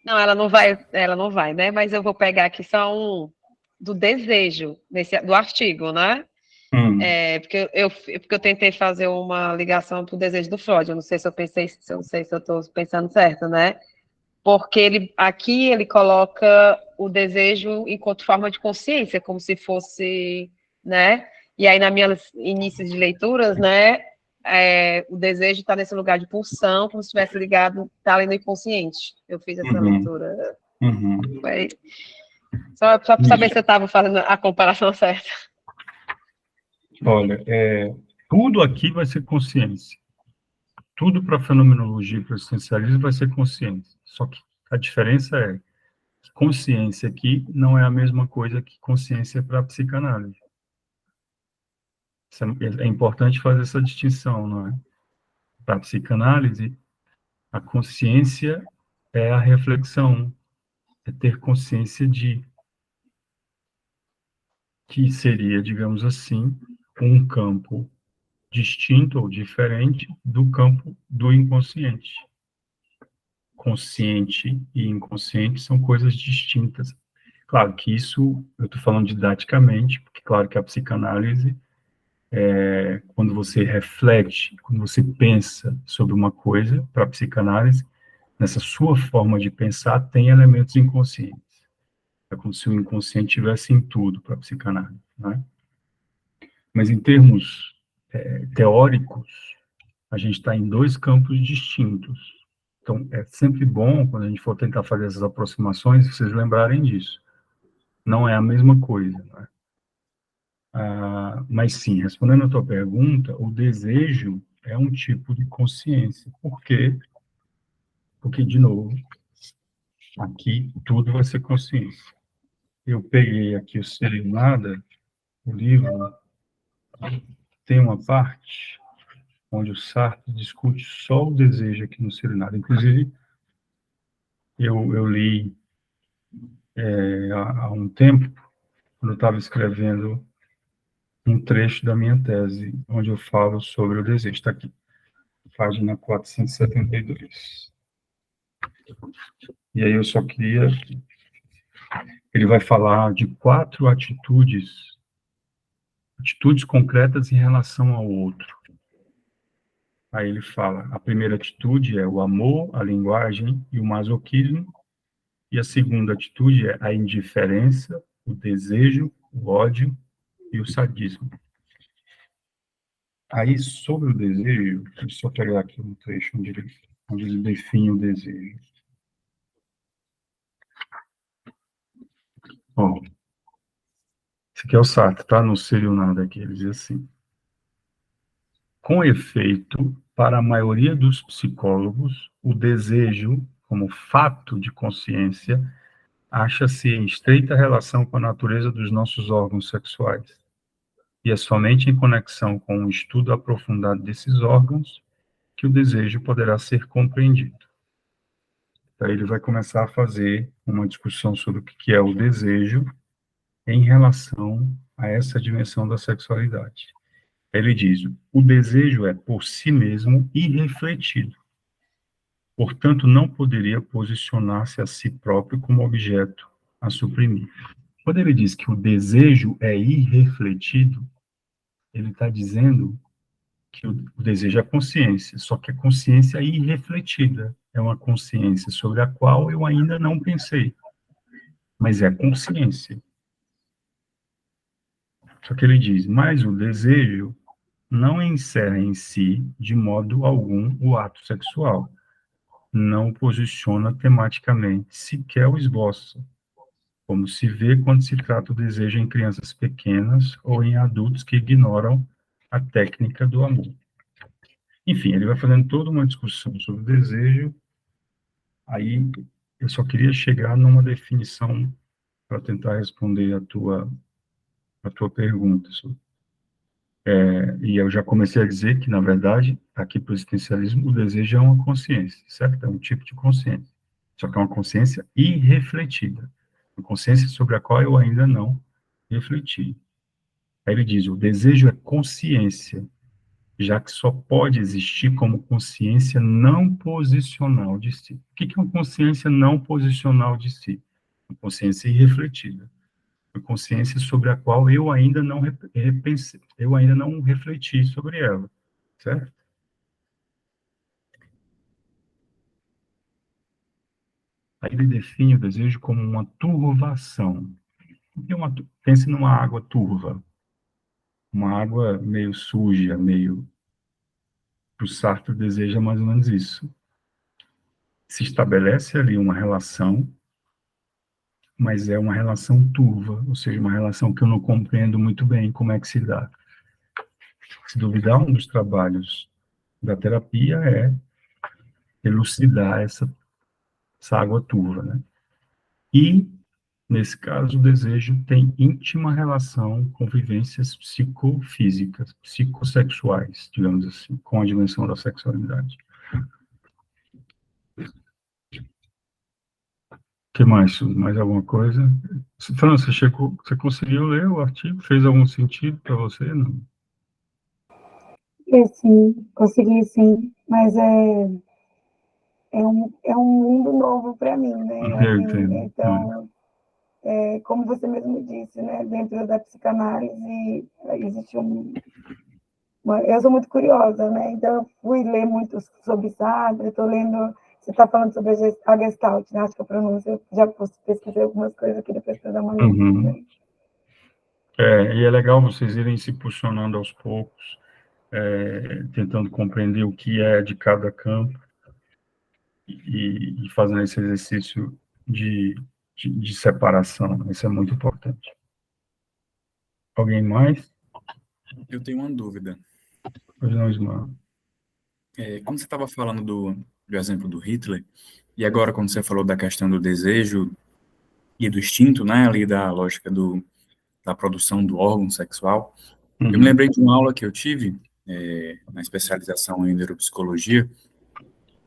Não, ela não vai, né? Mas eu vou pegar aqui só um do desejo, do artigo, né? Porque eu tentei fazer uma ligação para o desejo do Freud, eu não sei se eu estou pensando certo, né? Porque aqui ele coloca o desejo enquanto forma de consciência, como se fosse, né? E aí, nas minhas inícios de leituras, né? O desejo está nesse lugar de pulsão, como se estivesse ligado, está ali no inconsciente. Eu fiz essa leitura. Só para saber se eu estava fazendo a comparação certa. Olha, tudo aqui vai ser consciência. Tudo para a fenomenologia e para o existencialismo vai ser consciência. Só que a diferença é que consciência aqui não é a mesma coisa que consciência para a psicanálise. É importante fazer essa distinção, não é? Para a psicanálise, a consciência é a reflexão, é ter consciência de que seria, digamos assim, um campo distinto ou diferente do campo do inconsciente. Consciente e inconsciente são coisas distintas. Claro que isso, eu estou falando didaticamente, porque claro que a psicanálise, quando você reflete, quando você pensa sobre uma coisa, para a psicanálise, nessa sua forma de pensar, tem elementos inconscientes. É como se o inconsciente tivesse em tudo para a psicanálise, né? Mas em termos teóricos, a gente está em dois campos distintos. Então, é sempre bom, quando a gente for tentar fazer essas aproximações, vocês lembrarem disso. Não é a mesma coisa, né? Mas sim, respondendo a tua pergunta, o desejo é um tipo de consciência. Por quê? Porque, de novo, aqui tudo vai ser consciência. Eu peguei aqui o Ser e Nada, o livro, tem uma parte onde o Sartre discute só o desejo aqui no Ser e Nada. Inclusive, eu li há um tempo, quando eu estava escrevendo um trecho da minha tese, onde eu falo sobre o desejo. Está aqui, página 472. E aí eu só queria Ele vai falar de 4 atitudes concretas em relação ao outro. Aí ele fala, a primeira atitude é o amor, a linguagem e o masoquismo, e a segunda atitude é a indiferença, o desejo, o ódio e o sadismo. Aí, sobre o desejo, deixa eu só pegar aqui um trecho onde ele define o desejo. Ó, esse aqui é o Sartre, tá? Não sei o nada aqui, ele diz assim. Com efeito, para a maioria dos psicólogos, o desejo, como fato de consciência, acha-se em estreita relação com a natureza dos nossos órgãos sexuais. E é somente em conexão com um estudo aprofundado desses órgãos que o desejo poderá ser compreendido. Aí ele vai começar a fazer uma discussão sobre o que é o desejo em relação a essa dimensão da sexualidade. Ele diz, o desejo é, por si mesmo, irrefletido. Portanto, não poderia posicionar-se a si próprio como objeto a suprimir. Quando ele diz que o desejo é irrefletido, ele está dizendo que o desejo é consciência, só que a consciência é irrefletida. É uma consciência sobre a qual eu ainda não pensei, mas é consciência. Só que ele diz, mas o desejo não encerra em si, de modo algum, o ato sexual. Não posiciona tematicamente, sequer o esboça, como se vê quando se trata do desejo em crianças pequenas ou em adultos que ignoram a técnica do amor. Enfim, ele vai fazendo toda uma discussão sobre o desejo, aí eu só queria chegar numa definição para tentar responder a tua pergunta. E eu já comecei a dizer que, na verdade, aqui para o existencialismo, o desejo é uma consciência, certo? É um tipo de consciência. Só que é uma consciência irrefletida. Uma consciência sobre a qual eu ainda não refleti. Aí ele diz, o desejo é consciência, já que só pode existir como consciência não posicional de si. O que é uma consciência não posicional de si? Uma consciência irrefletida. Uma consciência sobre a qual eu ainda não repensei, eu ainda não refleti sobre ela, certo? Aí ele define o desejo como uma turvação. Pense numa água turva, uma água meio suja, meio... O Sartre deseja mais ou menos isso. Se estabelece ali uma relação, mas é uma relação turva, ou seja, uma relação que eu não compreendo muito bem como é que se dá. Se duvidar, um dos trabalhos da terapia é elucidar essa água turva, né? E, nesse caso, o desejo tem íntima relação com vivências psicofísicas, psicossexuais, digamos assim, com a dimensão da sexualidade. O que mais? Mais alguma coisa? Fran, você conseguiu ler o artigo? Fez algum sentido para você? Não? Sim, consegui sim, mas é um mundo novo para mim, né? Eu Assim, entendo. então, como você mesmo disse, né? Dentro da psicanálise existe eu sou muito curiosa, né? Então, eu fui ler muito sobre Sartre, estou lendo... Você está falando sobre a Gestalt, né? Acho que a pronúncia, eu já pesquisei algumas coisas aqui, depois para dar uma lida também. E é legal vocês irem se posicionando aos poucos, tentando compreender o que é de cada campo e fazendo esse exercício de separação. Isso é muito importante. Alguém mais? Eu tenho uma dúvida. Pois não, Ismael. Como você estava falando do exemplo do Hitler, e agora quando você falou da questão do desejo e do instinto, né, ali da lógica da produção do órgão sexual, eu me lembrei de uma aula que eu tive na especialização em neuropsicologia,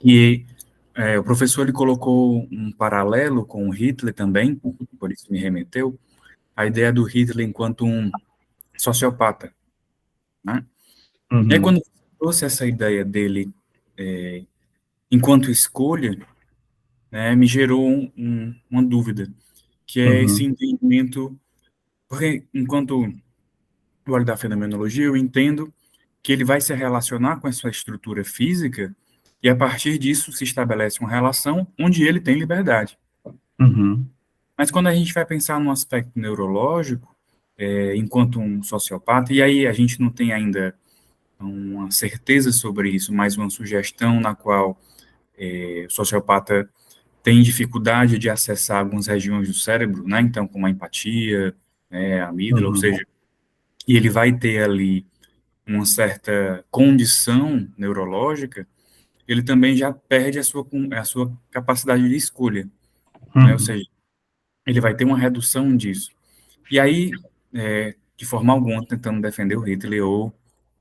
e o professor ele colocou um paralelo com o Hitler também, por isso me remeteu, a ideia do Hitler enquanto um sociopata, né? E aí, quando você trouxe essa ideia dele enquanto escolha, né, me gerou uma dúvida, que é esse entendimento, porque enquanto eu olho da fenomenologia, eu entendo que ele vai se relacionar com a sua estrutura física e a partir disso se estabelece uma relação onde ele tem liberdade. Uhum. Mas quando a gente vai pensar no aspecto neurológico, enquanto um sociopata, e aí a gente não tem ainda uma certeza sobre isso, mas uma sugestão na qual o sociopata tem dificuldade de acessar algumas regiões do cérebro, né? Então, como a empatia, a amígdala, ou seja, e ele vai ter ali uma certa condição neurológica, ele também já perde a sua capacidade de escolha, né? Ou seja, ele vai ter uma redução disso. E aí, de forma alguma, tentando defender o Hitler ou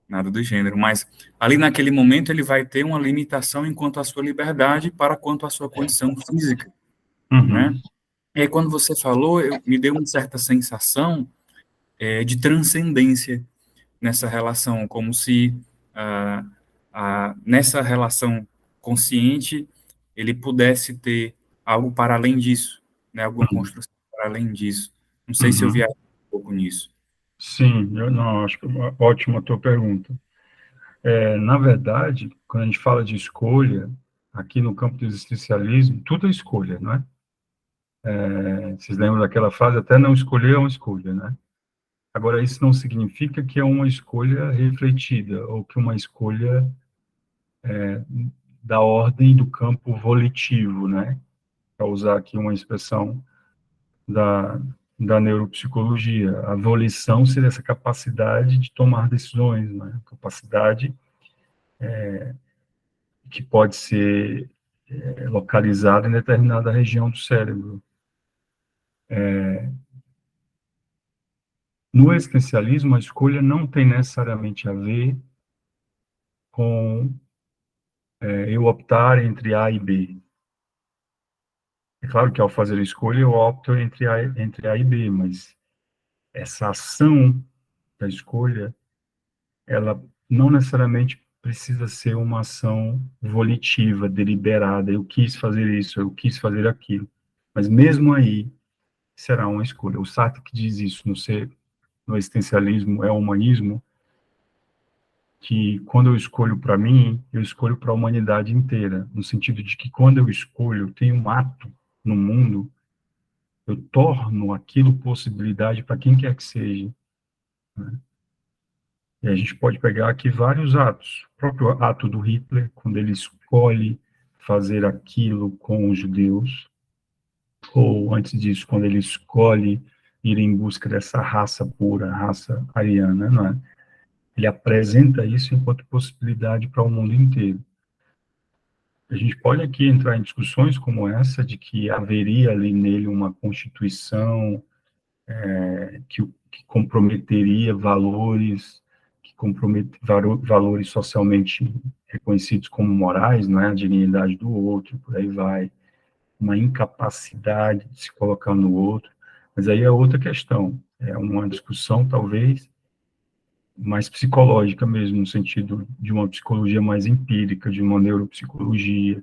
nada do gênero, mas ali naquele momento ele vai ter uma limitação enquanto à sua liberdade para quanto à sua condição física, né? E aí, quando você falou, me deu uma certa sensação de transcendência nessa relação, como se nessa relação consciente ele pudesse ter algo para além disso, né? Alguma construção para além disso. Não sei se eu viajei um pouco nisso. Sim, eu não, acho que ótima a tua pergunta. Na verdade, quando a gente fala de escolha, aqui no campo do existencialismo, tudo é escolha, não é? Vocês lembram daquela frase, até não escolher é uma escolha, né? Agora, isso não significa que é uma escolha refletida, ou que uma escolha da ordem do campo volitivo, né? Para usar aqui uma expressão da neuropsicologia. A volição seria essa capacidade de tomar decisões, né? Capacidade que pode ser localizada em determinada região do cérebro. No existencialismo, a escolha não tem necessariamente a ver com eu optar entre A e B. É claro que ao fazer a escolha eu opto entre A e B, mas essa ação da escolha, ela não necessariamente precisa ser uma ação volitiva, deliberada. Eu quis fazer isso, eu quis fazer aquilo. Mas mesmo aí, será uma escolha. O Sartre que diz isso no existencialismo é o humanismo, que quando eu escolho para mim, eu escolho para a humanidade inteira, no sentido de que quando eu escolho, eu tenho um ato no mundo, eu torno aquilo possibilidade para quem quer que seja, né? E a gente pode pegar aqui vários atos. O próprio ato do Hitler, quando ele escolhe fazer aquilo com os judeus, ou antes disso, quando ele escolhe ir em busca dessa raça pura, raça ariana, não é? Ele apresenta isso enquanto possibilidade para o mundo inteiro. A gente pode aqui entrar em discussões como essa, de que haveria ali nele uma constituição que comprometeria valores, que compromete valores socialmente reconhecidos como morais, não é? A dignidade do outro, por aí vai, uma incapacidade de se colocar no outro, mas aí é outra questão, é uma discussão talvez mais psicológica mesmo, no sentido de uma psicologia mais empírica, de uma neuropsicologia,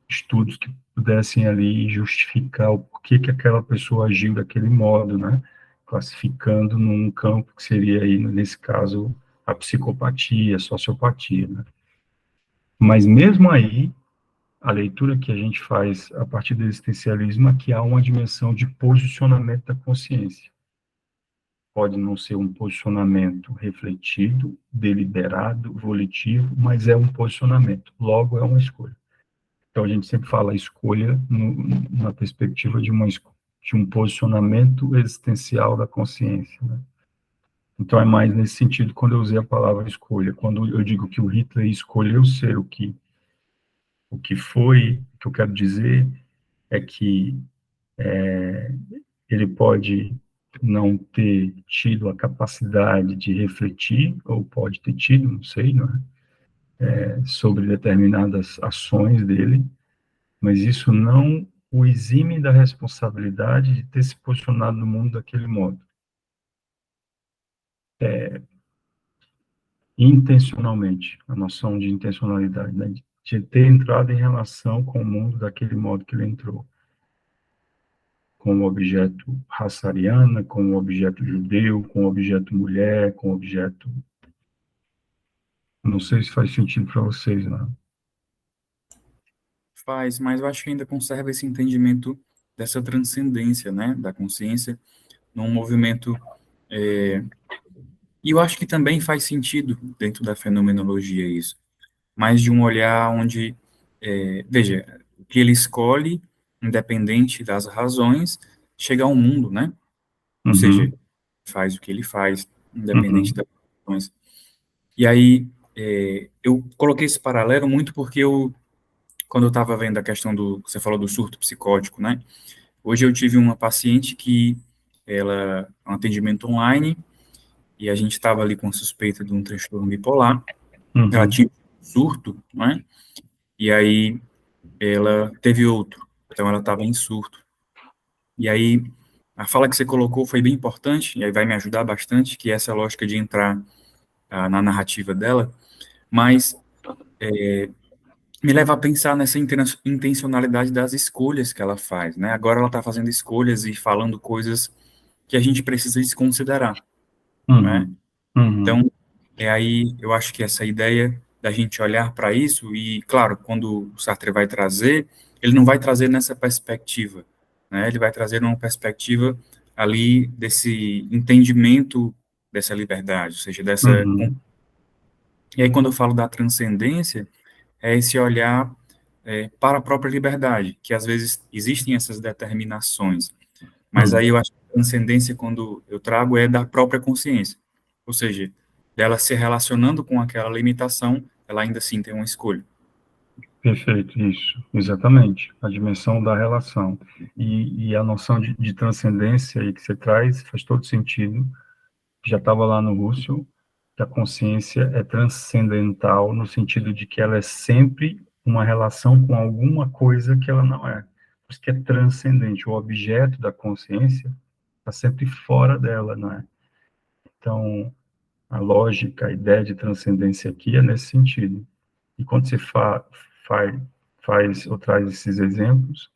estudos que pudessem ali justificar o porquê que aquela pessoa agiu daquele modo, né? Classificando num campo que seria aí, nesse caso, a psicopatia, a sociopatia, né? Mas mesmo aí, a leitura que a gente faz a partir do existencialismo é que há uma dimensão de posicionamento da consciência. Pode não ser um posicionamento refletido, deliberado, volitivo, mas é um posicionamento, logo é uma escolha. Então, a gente sempre fala escolha na perspectiva de um posicionamento existencial da consciência, né? Então, é mais nesse sentido quando eu usei a palavra escolha. Quando eu digo que o Hitler escolheu ser o que foi, o que eu quero dizer é que ele pode não ter tido a capacidade de refletir, ou pode ter tido, não sei, não é? Sobre determinadas ações dele, mas isso não o exime da responsabilidade de ter se posicionado no mundo daquele modo. Intencionalmente, a noção de intencionalidade, né? De ter entrado em relação com o mundo daquele modo que ele entrou. com o objeto raça ariana, com o objeto judeu, com o objeto mulher, com o objeto... Não sei se faz sentido para vocês, né? Faz, mas eu acho que ainda conserva esse entendimento dessa transcendência, né, da consciência, num movimento, e eu acho que também faz sentido dentro da fenomenologia isso, mas de um olhar onde, veja, o que ele escolhe, independente das razões, chega ao mundo, né, ou seja, Uhum, faz o que ele faz, independente uhum, das razões. E aí, eu coloquei esse paralelo muito porque quando eu estava vendo a questão você falou do surto psicótico, né, hoje eu tive uma paciente que ela, um atendimento online, e a gente estava ali com suspeita de um transtorno bipolar, ela uhum, tinha um surto, né, e aí ela teve outro, então ela estava em surto. E aí, a fala que você colocou foi bem importante, e aí vai me ajudar bastante, que é essa lógica de entrar na narrativa dela, mas me leva a pensar nessa intencionalidade das escolhas que ela faz, né? Agora ela está fazendo escolhas e falando coisas que a gente precisa desconsiderar, né? uhum, uhum, Então, aí eu acho que essa ideia da gente olhar para isso, e claro, quando o Sartre vai trazer, ele não vai trazer nessa perspectiva, né? Ele vai trazer uma perspectiva ali desse entendimento dessa liberdade, ou seja, dessa... uhum, E aí quando eu falo da transcendência, é esse olhar para a própria liberdade, que às vezes existem essas determinações, mas uhum. aí eu acho que a transcendência, quando eu trago, é da própria consciência, ou seja, dela se relacionando com aquela limitação, ela ainda assim tem uma escolha. Perfeito, isso, exatamente, a dimensão da relação. E a noção de transcendência aí que você traz faz todo sentido, já estava lá no Russell, que a consciência é transcendental no sentido de que ela é sempre uma relação com alguma coisa que ela não é. Por isso que é transcendente, o objeto da consciência está sempre fora dela, não é? Então, a lógica, a ideia de transcendência aqui é nesse sentido. E quando você faz ou traz esses exemplos,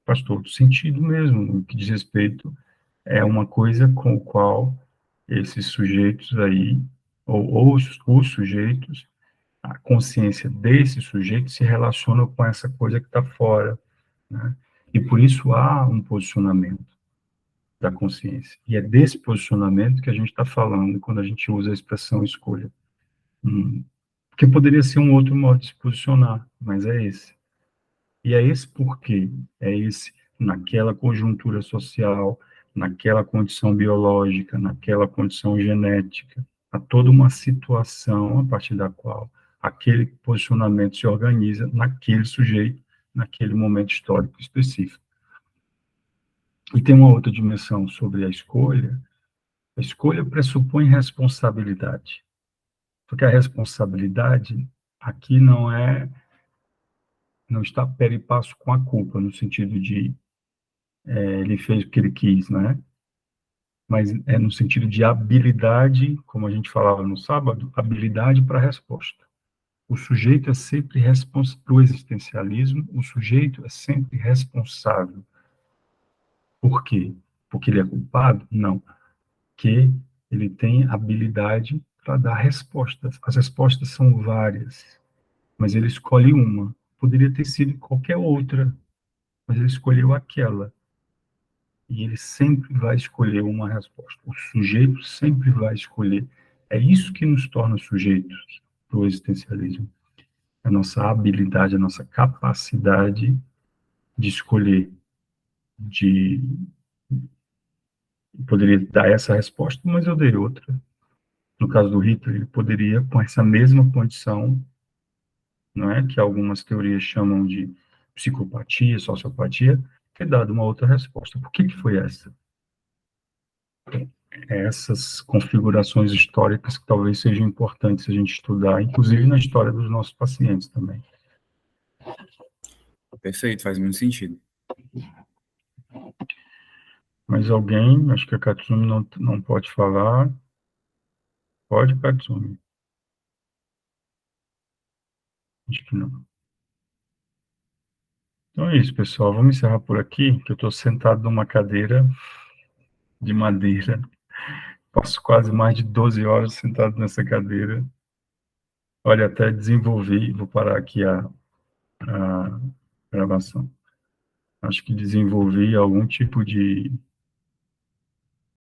faz todo sentido mesmo, no que diz respeito é uma coisa com o qual esses sujeitos aí, ou os sujeitos, a consciência desses sujeitos se relaciona com essa coisa que está fora, né? E por isso há um posicionamento da consciência. E é desse posicionamento que a gente está falando quando a gente usa a expressão escolha. Porque poderia ser um outro modo de se posicionar, mas é esse. E é esse porquê, é esse naquela conjuntura social, naquela condição biológica, naquela condição genética, há toda uma situação a partir da qual aquele posicionamento se organiza naquele sujeito, naquele momento histórico específico. E tem uma outra dimensão sobre a escolha. A escolha pressupõe responsabilidade, porque a responsabilidade aqui não está pé e passo com a culpa, no sentido de ele fez o que ele quis, né? Mas é no sentido de habilidade, como a gente falava no sábado, habilidade para a resposta. O sujeito é sempre responsável, para o existencialismo, o sujeito é sempre responsável. Por quê? Porque ele é culpado? Não. Que ele tem habilidade para dar respostas. As respostas são várias, mas ele escolhe uma. Poderia ter sido qualquer outra, mas ele escolheu aquela. E ele sempre vai escolher uma resposta. O sujeito sempre vai escolher. É isso que nos torna sujeitos para o existencialismo. A nossa habilidade, a nossa capacidade de escolher, de poderia dar essa resposta, mas eu dei outra. No caso do Hitler, ele poderia, com essa mesma condição, não é, que algumas teorias chamam de psicopatia, sociopatia, ter dado uma outra resposta. Por que foi essa? Essas configurações históricas que talvez sejam importantes a gente estudar, inclusive na história dos nossos pacientes também. Perfeito, faz muito sentido. Mas alguém, acho que a Katsumi não pode falar. Pode, Katsumi? Acho que não. Então é isso, pessoal. Vamos encerrar por aqui, que eu estou sentado numa cadeira de madeira. Passo quase mais de 12 horas sentado nessa cadeira. Olha, até desenvolvi, vou parar aqui a gravação. Acho que desenvolvi algum tipo de